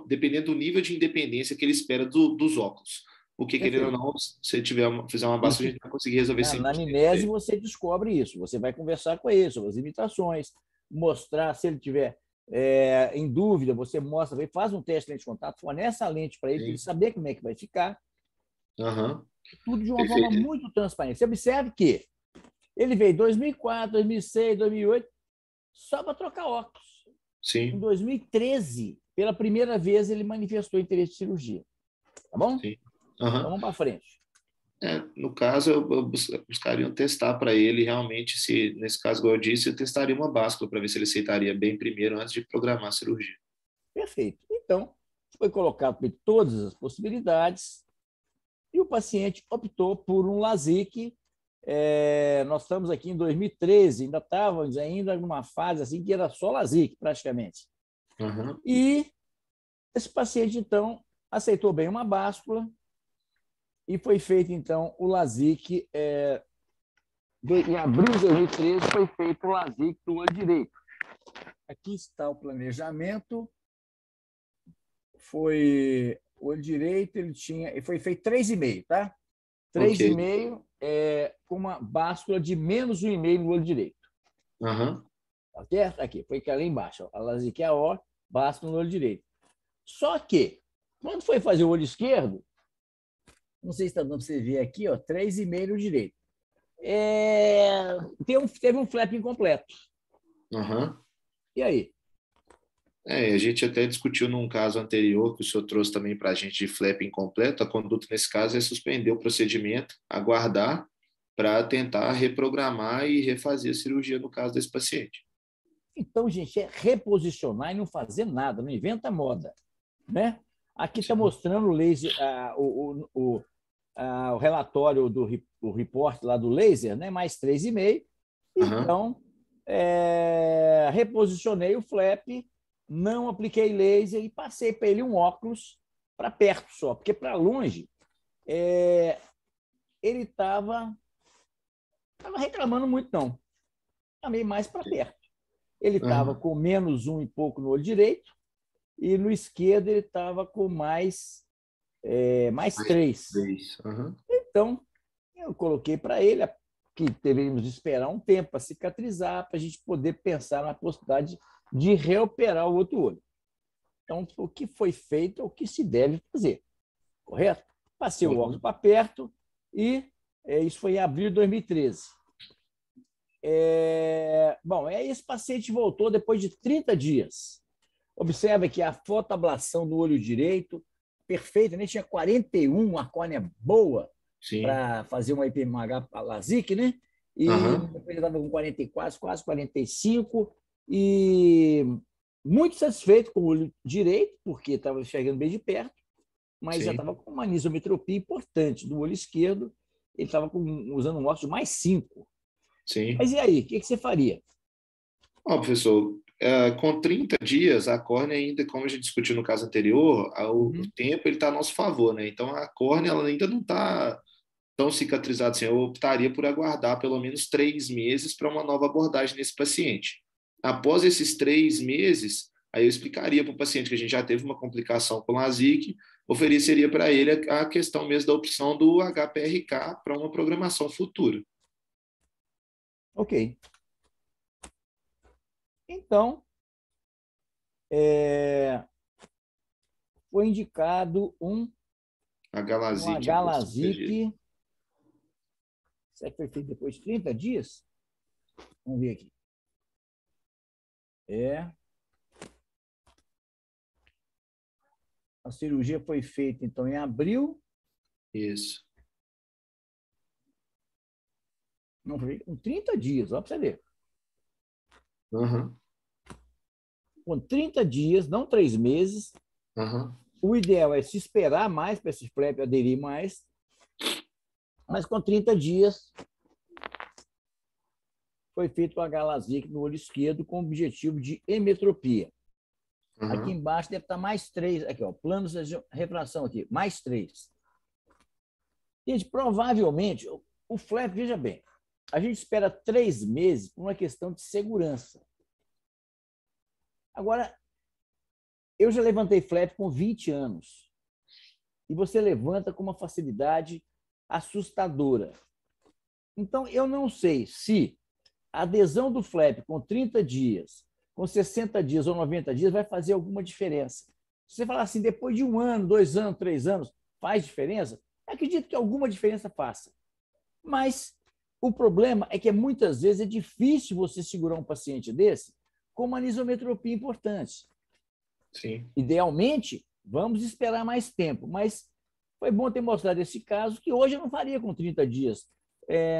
dependendo do nível de independência que ele espera dos óculos. porque, querendo ou não, se fizer uma báscula, a gente vai conseguir resolver isso. Na anamnese, você descobre isso. Você vai conversar com ele sobre as limitações, mostrar, se ele tiver em dúvida, você mostra, faz um teste de lente de contato, fornece a lente para ele, para ele saber como é que vai ficar. Tudo de uma forma muito transparente. Você observe que ele veio em 2004, 2006, 2008, só para trocar óculos. Sim. Em 2013, pela primeira vez, ele manifestou interesse em cirurgia. Tá bom? Sim. Então, vamos para frente. No caso, eu buscaria testar para ele realmente, se nesse caso, como eu disse, eu testaria uma báscula para ver se ele aceitaria bem primeiro antes de programar a cirurgia. Perfeito. Então, foi colocado todas as possibilidades e o paciente optou por um LASIK. Nós estamos aqui em 2013, ainda estávamos numa fase assim que era só LASIK, praticamente. E esse paciente, então, aceitou bem uma báscula e foi feito, então, o LASIK. Em abril de 2013, foi feito o LASIK do olho direito. Aqui está o planejamento. Foi o olho direito, ele foi feito 3,5, tá? 3,5 com uma báscula de menos 1,5 no olho direito. Tá certo? Aqui, foi aqui ali embaixo. A LASIK AO, báscula no olho direito. Só que, quando foi fazer o olho esquerdo, não sei se está dando para você ver aqui, 3,5 no direito. Teve um flap incompleto. E aí? A gente até discutiu num caso anterior, que o senhor trouxe também para a gente de flap incompleto. A conduta, nesse caso, é suspender o procedimento, aguardar para tentar reprogramar e refazer a cirurgia no caso desse paciente. Então, gente, é reposicionar e não fazer nada, não inventa moda. Né? Aqui está mostrando o laser, o relatório do report lá do laser, né? Mais 3,5. Então, reposicionei o flap, não apliquei laser e passei para ele um óculos para perto só, porque para longe ele estava reclamando muito, não. Também mais para perto. Ele estava com menos 1 e pouco no olho direito e no esquerdo ele estava com mais 3. Então, eu coloquei para ele que deveríamos esperar um tempo para cicatrizar, para a gente poder pensar na possibilidade de reoperar o outro olho. Então, o que foi feito é o que se deve fazer, correto? Passei o óculos para perto e isso foi em abril de 2013. Esse paciente voltou depois de 30 dias. Observe que a fotoablação do olho direito, perfeita, né? Tinha 41, uma córnea boa para fazer uma IPMH LASIK, né? E depois ele estava com 44, quase 45, e muito satisfeito com o olho direito, porque estava enxergando bem de perto, mas já estava com uma anisometropia importante do olho esquerdo, ele estava usando um óculos de mais 5. Mas e aí, o que você faria? Professor, com 30 dias, a córnea ainda, como a gente discutiu no caso anterior, o tempo está a nosso favor, né? Então, a córnea ela ainda não está tão cicatrizada assim. Eu optaria por aguardar pelo menos 3 meses para uma nova abordagem nesse paciente. Após esses 3 meses, aí eu explicaria para o paciente que a gente já teve uma complicação com LASIK, ofereceria para ele a questão mesmo da opção do HPRK para uma programação futura. Ok. Então, foi indicado um HLASIK. Será que foi feito depois de 30 dias? Vamos ver aqui. A cirurgia foi feita, então, em abril. Isso. Não, foi com 30 dias, ó, para você ver. Com 30 dias, não 3 meses. O ideal é se esperar mais para esse flap aderir mais. Mas com 30 dias foi feito o HLASIK no olho esquerdo com o objetivo de hemetropia. Aqui embaixo deve estar mais 3. Aqui, plano de refração aqui, mais 3. Gente, provavelmente, o flap, veja bem, a gente espera 3 meses por uma questão de segurança. Agora, eu já levantei flap com 20 anos. e você levanta com uma facilidade assustadora. Então, eu não sei se a adesão do flap com 30 dias, com 60 dias ou 90 dias vai fazer alguma diferença. Se você falar assim, depois de 1 ano, 2 anos, 3 anos, faz diferença? Eu acredito que alguma diferença faça. Mas o problema é que muitas vezes é difícil você segurar um paciente desse com uma anisometropia importante. Sim. Idealmente, vamos esperar mais tempo, mas foi bom ter mostrado esse caso, que hoje eu não faria com 30 dias.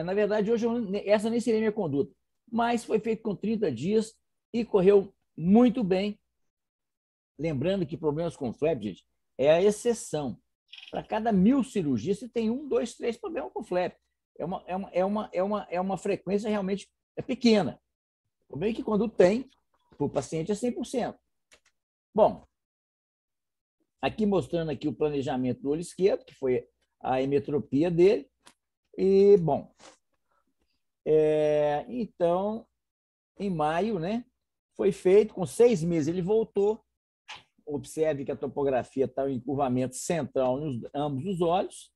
Na verdade, hoje essa nem seria minha conduta, mas foi feito com 30 dias e correu muito bem. Lembrando que problemas com flap, gente, é a exceção. Para cada 1000 cirurgias, você tem 1, 2, 3 problemas com flap. É uma frequência realmente pequena. O problema é que quando tem, para o paciente é 100%. Bom, aqui mostrando aqui o planejamento do olho esquerdo, que foi a emetropia dele. E, bom, então, em maio, né, foi feito, com 6 meses ele voltou. Observe que a topografia está em encurvamento central em ambos os olhos.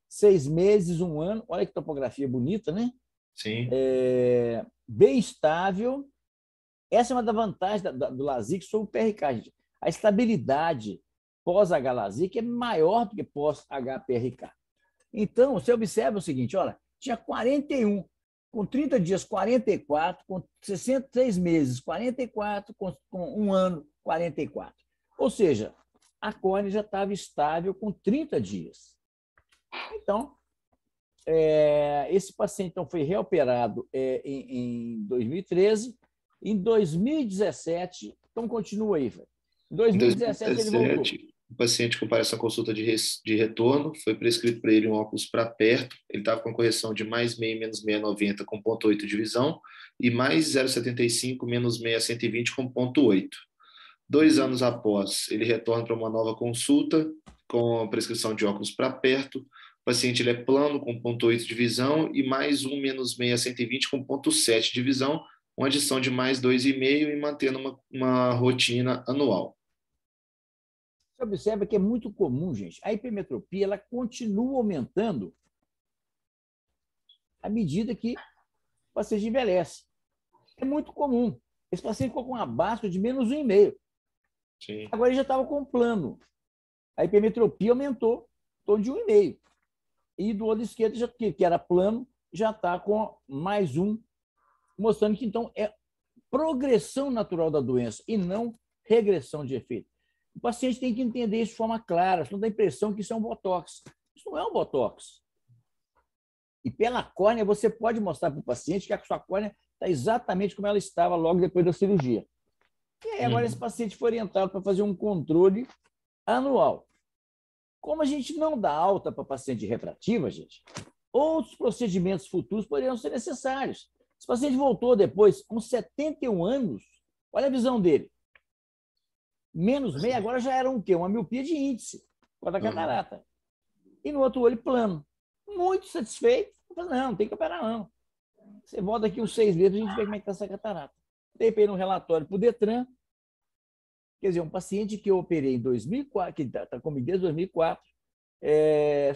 6 meses, 1 ano. Olha que topografia bonita, né? Sim. Bem estável. Essa é uma das vantagens do LASIK sobre o PRK, gente. A estabilidade pós-H-LASIK é maior do que pós-HPRK. Então, você observa o seguinte, olha, tinha 41, com 30 dias, 44, com 63 meses, 44, com 1 ano, 44. Ou seja, a córnea já estava estável com 30 dias. Então, esse paciente então, foi reoperado em 2013. Em 2017, então continua aí, velho. Em 2017 ele voltou. O paciente compareceu à consulta de retorno, foi prescrito para ele um óculos para perto, ele estava com correção de mais 6, menos 690 com 0,8 de visão e mais 0,75, menos 6, 120 com 0,8. 2 anos após, ele retorna para uma nova consulta com a prescrição de óculos para perto, o paciente ele é plano com 0,8 de visão e mais 1, menos 6, 120 com 0,7 de visão, uma adição de mais 2,5 e mantendo uma rotina anual. Você observa que é muito comum, gente, a hipermetropia ela continua aumentando à medida que o paciente envelhece. É muito comum. Esse paciente ficou com uma báscula de menos 1,5. Sim. Agora ele já estava com plano. A hipermetropia aumentou em torno de 1,5. E do olho esquerdo, que era plano, já está com mais 1, mostrando que, então, é progressão natural da doença e não regressão de efeito. O paciente tem que entender isso de forma clara, senão dá a impressão que isso é um botox. Isso não é um botox. E pela córnea, você pode mostrar para o paciente que a sua córnea está exatamente como ela estava logo depois da cirurgia. E aí, agora, esse paciente foi orientado para fazer um controle anual. Como a gente não dá alta para paciente refrativa, gente, outros procedimentos futuros poderiam ser necessários. Esse paciente voltou depois, com 71 anos, olha a visão dele. Menos meia, agora já era um quê? Uma miopia de índice, com a catarata. E no outro olho, plano. Muito satisfeito. Não tem que operar, não. Você volta aqui uns 6 meses, a gente vê como é que está essa catarata. Dei para ir no relatório para o Detran. Quer dizer, um paciente que eu operei em 2004, que está comigo desde 2004,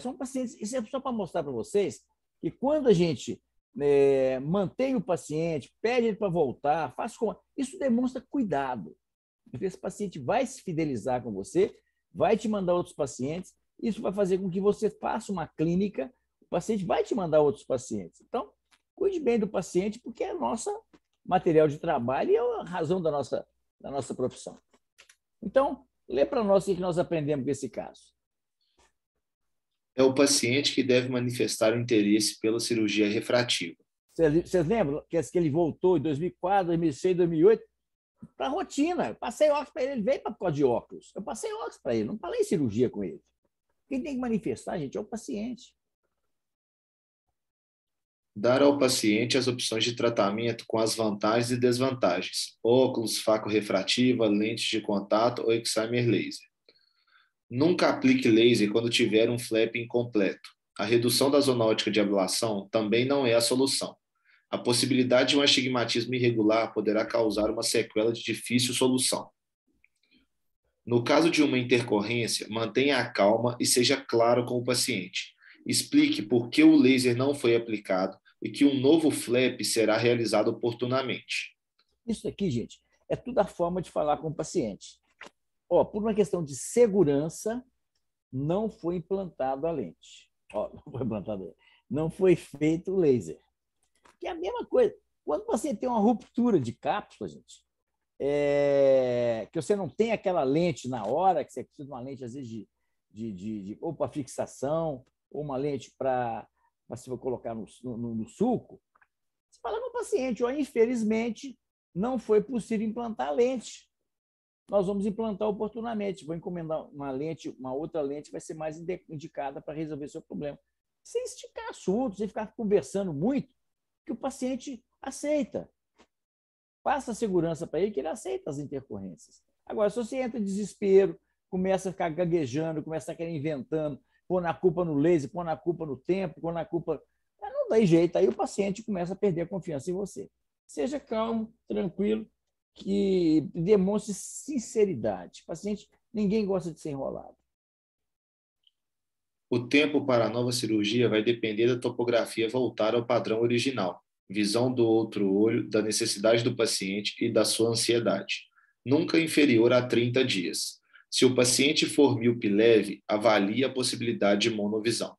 são pacientes... Isso é só para mostrar para vocês que quando a gente mantém o paciente, pede ele para voltar, isso demonstra cuidado. Esse paciente vai se fidelizar com você, vai te mandar outros pacientes, isso vai fazer com que você faça uma clínica, o paciente vai te mandar outros pacientes. Então, cuide bem do paciente, porque é nosso material de trabalho e é a razão da nossa profissão. Então, lê para nós o que nós aprendemos com esse caso. É o paciente que deve manifestar o interesse pela cirurgia refrativa. Vocês lembram que ele voltou em 2004, 2006, 2008? Para a rotina. Eu passei óculos para ele, ele veio para por causa de óculos. Eu passei óculos para ele, não falei cirurgia com ele. Quem tem que manifestar, gente, é o paciente. Dar ao paciente as opções de tratamento com as vantagens e desvantagens. Óculos, faco refrativa, lentes de contato ou excimer laser. Nunca aplique laser quando tiver um flap incompleto. A redução da zona óptica de ablação também não é a solução. A possibilidade de um astigmatismo irregular poderá causar uma sequela de difícil solução. No caso de uma intercorrência, mantenha a calma e seja claro com o paciente. Explique por que o laser não foi aplicado e que um novo flap será realizado oportunamente. Isso aqui, gente, é tudo a forma de falar com o paciente. Ó, por uma questão de segurança, não foi implantado a lente. Ó, não foi implantado, não foi feito o laser. Que é a mesma coisa. Quando você tem uma ruptura de cápsula, gente, que você não tem aquela lente na hora, que você precisa de uma lente, às vezes, ou para fixação, ou uma lente para você colocar no sulco, você fala com o paciente, ó, infelizmente, não foi possível implantar a lente. Nós vamos implantar oportunamente. Vou encomendar uma lente, uma outra lente vai ser mais indicada para resolver seu problema. Sem esticar assunto, sem ficar conversando muito, que o paciente aceita. Passa a segurança para ele que ele aceita as intercorrências. Agora, se você entra em desespero, começa a ficar gaguejando, começa a querer inventando, pôr na culpa no laser, pôr na culpa no tempo, pôr na culpa... Não dá jeito. Aí o paciente começa a perder a confiança em você. Seja calmo, tranquilo, que demonstre sinceridade. Paciente, ninguém gosta de ser enrolado. O tempo para a nova cirurgia vai depender da topografia voltar ao padrão original, visão do outro olho, da necessidade do paciente e da sua ansiedade. Nunca inferior a 30 dias. Se o paciente for míope leve, avalie a possibilidade de monovisão.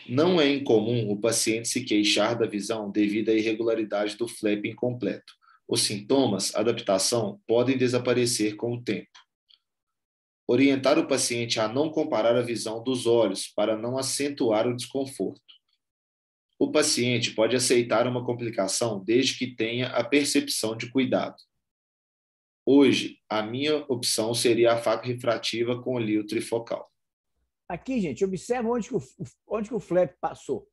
Não é incomum o paciente se queixar da visão devido à irregularidade do flap incompleto. Os sintomas, adaptação, podem desaparecer com o tempo. Orientar o paciente a não comparar a visão dos olhos para não acentuar o desconforto. O paciente pode aceitar uma complicação desde que tenha a percepção de cuidado. Hoje, a minha opção seria a faca refrativa com olho trifocal. Aqui, gente, observa onde que o flap passou.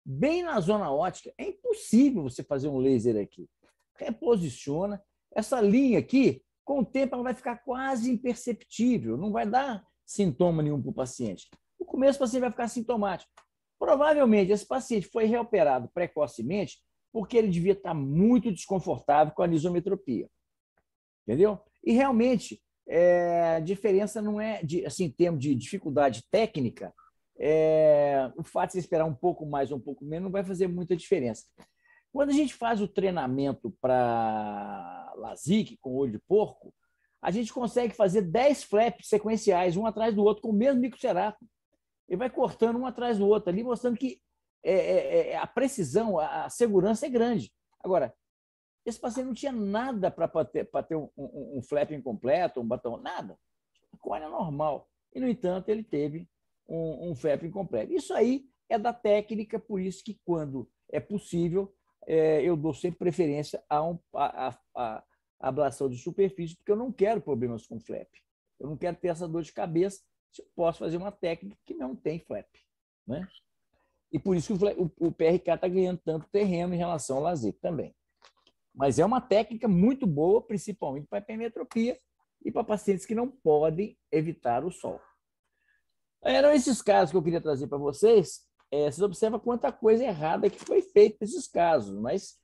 Bem na zona óptica, é impossível você fazer um laser aqui. Reposiciona. Essa linha aqui, com o tempo, ela vai ficar quase imperceptível, não vai dar sintoma nenhum para o paciente. No começo, o paciente vai ficar sintomático. Provavelmente, esse paciente foi reoperado precocemente porque ele devia estar muito desconfortável com a anisometropia. Entendeu? E, realmente, a diferença não é, assim, em termos de dificuldade técnica, o fato de você esperar um pouco mais ou um pouco menos não vai fazer muita diferença. Quando a gente faz o treinamento para LASIK com olho de porco, a gente consegue fazer 10 flaps sequenciais, um atrás do outro, com o mesmo microcerato. Ele vai cortando um atrás do outro ali, mostrando que a precisão, a segurança é grande. Agora, esse paciente não tinha nada para ter um flap incompleto, um batom, nada. A córnea normal. E, no entanto, ele teve um flap incompleto. Isso aí é da técnica, por isso que, quando é possível, eu dou sempre preferência à ablação de superfície, porque eu não quero problemas com flap. Eu não quero ter essa dor de cabeça se eu posso fazer uma técnica que não tem flap. Né? E por isso que o PRK está ganhando tanto terreno em relação ao LASIK também. Mas é uma técnica muito boa, principalmente para hipermetropia e para pacientes que não podem evitar o sol. Eram esses casos que eu queria trazer para vocês. Vocês observam quanta coisa errada que foi feita nesses casos, mas,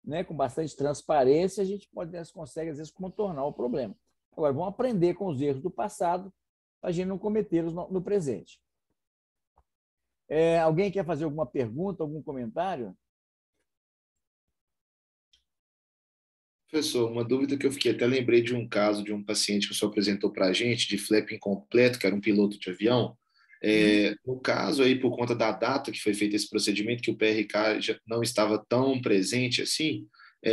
né, com bastante transparência a gente consegue, às vezes, contornar o problema. Agora, vamos aprender com os erros do passado para a gente não cometê-los no presente. Alguém quer fazer alguma pergunta, algum comentário? Professor, uma dúvida que eu fiquei, até lembrei de um caso de um paciente que o senhor apresentou para a gente, de flap incompleto, que era um piloto de avião. No caso, aí, por conta da data que foi feito esse procedimento, que o PRK já não estava tão presente assim,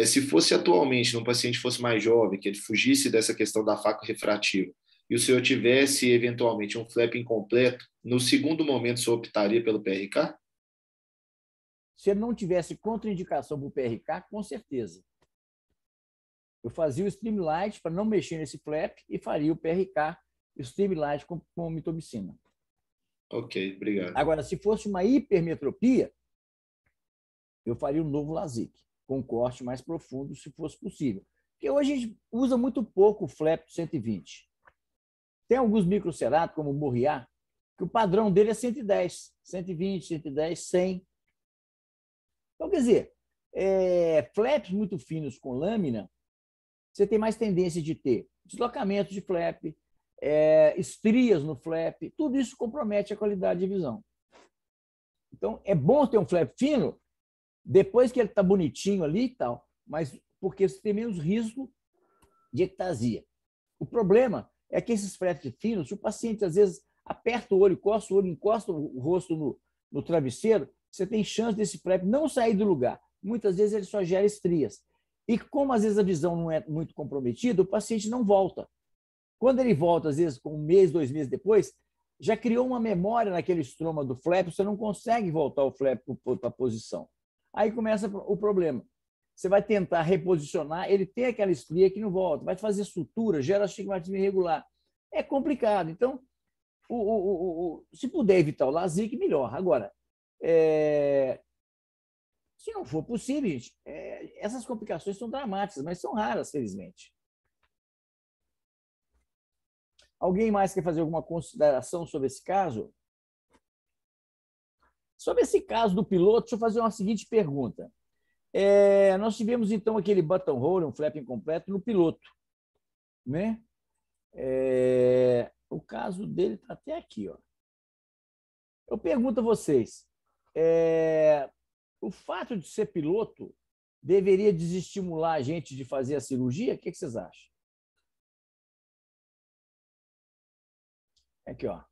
se fosse atualmente, num paciente fosse mais jovem, que ele fugisse dessa questão da faca refrativa, e o senhor tivesse, eventualmente, um flap incompleto, no segundo momento, o senhor optaria pelo PRK? Se ele não tivesse contraindicação para o PRK, com certeza. Eu fazia o Streamlight para não mexer nesse flap e faria o PRK, o Streamlight com mitomicina. Ok, obrigado. Agora, se fosse uma hipermetropia, eu faria um novo LASIK, com um corte mais profundo, se fosse possível. Porque hoje a gente usa muito pouco o flap 120. Tem alguns microceratos, como o Moriá, que o padrão dele é 110, 120, 110, 100. Então, quer dizer, flaps muito finos com lâmina, você tem mais tendência de ter deslocamento de flap, estrias no flap, tudo isso compromete a qualidade de visão. Então, é bom ter um flap fino depois que ele está bonitinho ali e tal, mas porque você tem menos risco de ectasia. O problema é que esses flaps finos, se o paciente às vezes aperta o olho, encosta o rosto no travesseiro, você tem chance desse flap não sair do lugar. Muitas vezes ele só gera estrias. E como às vezes a visão não é muito comprometida, o paciente não volta. Quando ele volta, às vezes, com 1 mês, 2 meses depois, já criou uma memória naquele estroma do flap, você não consegue voltar o flap para a posição. Aí começa o problema. Você vai tentar reposicionar, ele tem aquela estria que não volta, vai fazer sutura, gera astigmatismo irregular. É complicado. Então, se puder evitar o LASIK, melhor. Agora, se não for possível, gente, essas complicações são dramáticas, mas são raras, felizmente. Alguém mais quer fazer alguma consideração sobre esse caso? Sobre esse caso do piloto, deixa eu fazer uma seguinte pergunta. Nós tivemos, então, aquele buttonhole, um flap incompleto, no piloto, né? O caso dele está até aqui, ó. Eu pergunto a vocês, o fato de ser piloto deveria desestimular a gente de fazer a cirurgia? O que vocês acham? Aqui, ó.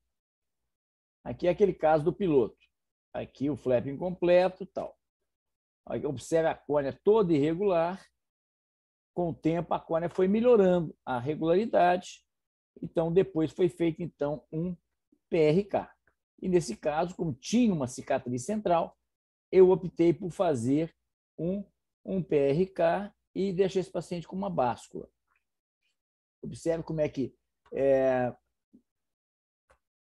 Aqui é aquele caso do piloto. Aqui o flap incompleto e tal. Observe a córnea toda irregular. Com o tempo, a córnea foi melhorando a regularidade. Então, depois foi feito então, um PRK. E, nesse caso, como tinha uma cicatriz central, eu optei por fazer um PRK e deixei esse paciente com uma báscula. Observe como é que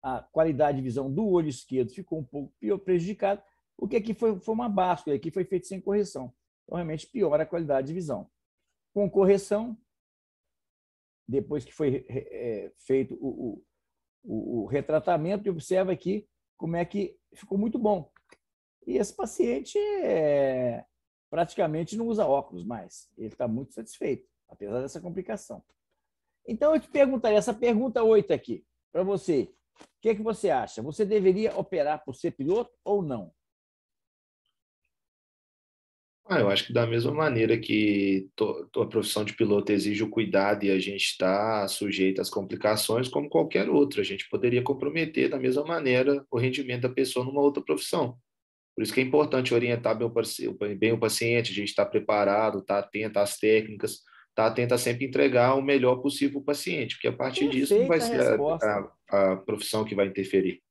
a qualidade de visão do olho esquerdo ficou um pouco prejudicada, porque aqui foi uma báscula, aqui foi feito sem correção. Então, realmente, piora a qualidade de visão. Com correção, depois que foi feito o retratamento, e observa aqui como é que ficou muito bom. E esse paciente praticamente não usa óculos mais. Ele está muito satisfeito, apesar dessa complicação. Então, eu te perguntaria, essa pergunta 8 aqui, para você. O que você acha? Você deveria operar por ser piloto ou não? Eu acho que da mesma maneira que a profissão de piloto exige o cuidado e a gente está sujeito às complicações, como qualquer outra, a gente poderia comprometer da mesma maneira o rendimento da pessoa numa outra profissão. Por isso que é importante orientar bem o paciente, a gente está preparado, está atento às técnicas, está atento a sempre entregar o melhor possível para o paciente, porque a partir disso não vai ser a profissão que vai interferir.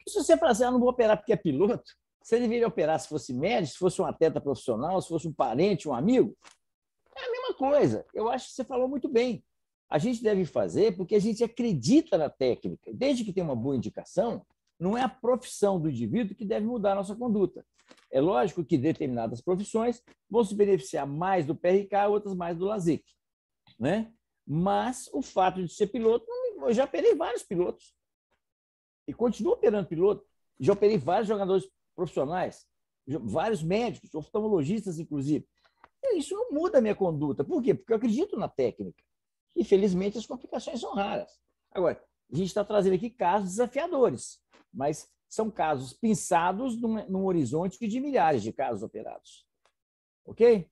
Se você falar assim, não vou operar porque é piloto, você deveria operar se fosse médico, se fosse um atleta profissional, se fosse um parente, um amigo. É a mesma coisa. Eu acho que você falou muito bem. A gente deve fazer porque a gente acredita na técnica. Desde que tenha uma boa indicação, não é a profissão do indivíduo que deve mudar a nossa conduta. É lógico que determinadas profissões vão se beneficiar mais do PRK, outras mais do LASIK, né? Mas o fato de ser piloto, eu já operei vários pilotos e continuo operando piloto. Já operei vários jogadores profissionais, vários médicos, oftalmologistas, inclusive. E isso não muda a minha conduta. Por quê? Porque eu acredito na técnica. E, felizmente, as complicações são raras. Agora, a gente está trazendo aqui casos desafiadores, mas são casos pinçados num horizonte de milhares de casos operados. Ok?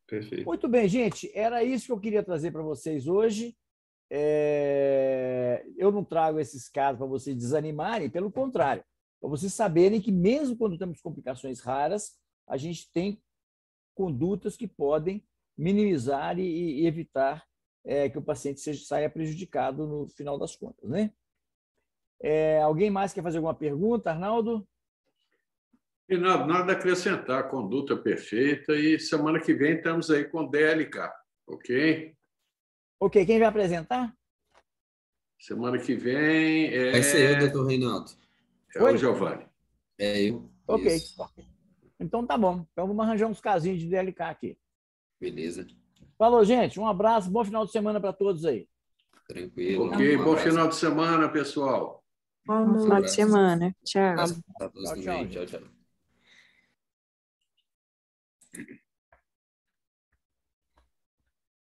Perfeito. Muito bem, gente. Era isso que eu queria trazer para vocês hoje. Eu não trago esses casos para vocês desanimarem, pelo contrário, para vocês saberem que, mesmo quando temos complicações raras, a gente tem condutas que podem minimizar e evitar que o paciente saia prejudicado no final das contas, né? Alguém mais quer fazer alguma pergunta, Arnaldo? Reinaldo, nada a acrescentar, a conduta perfeita, e semana que vem estamos aí com DLK, ok? Ok, quem vai apresentar? Semana que vem Vai ser eu, doutor Reinaldo. O Giovanni. Eu. Ok. Isso. Então tá bom. Então vamos arranjar uns casinhos de DLK aqui. Beleza. Falou, gente. Um abraço, bom final de semana para todos aí. Tranquilo. Ok, Um bom abraço. final de semana, pessoal. Bom final de semana. Tchau. Abraço a todos Tchau, também. tchau, Tchau, tchau.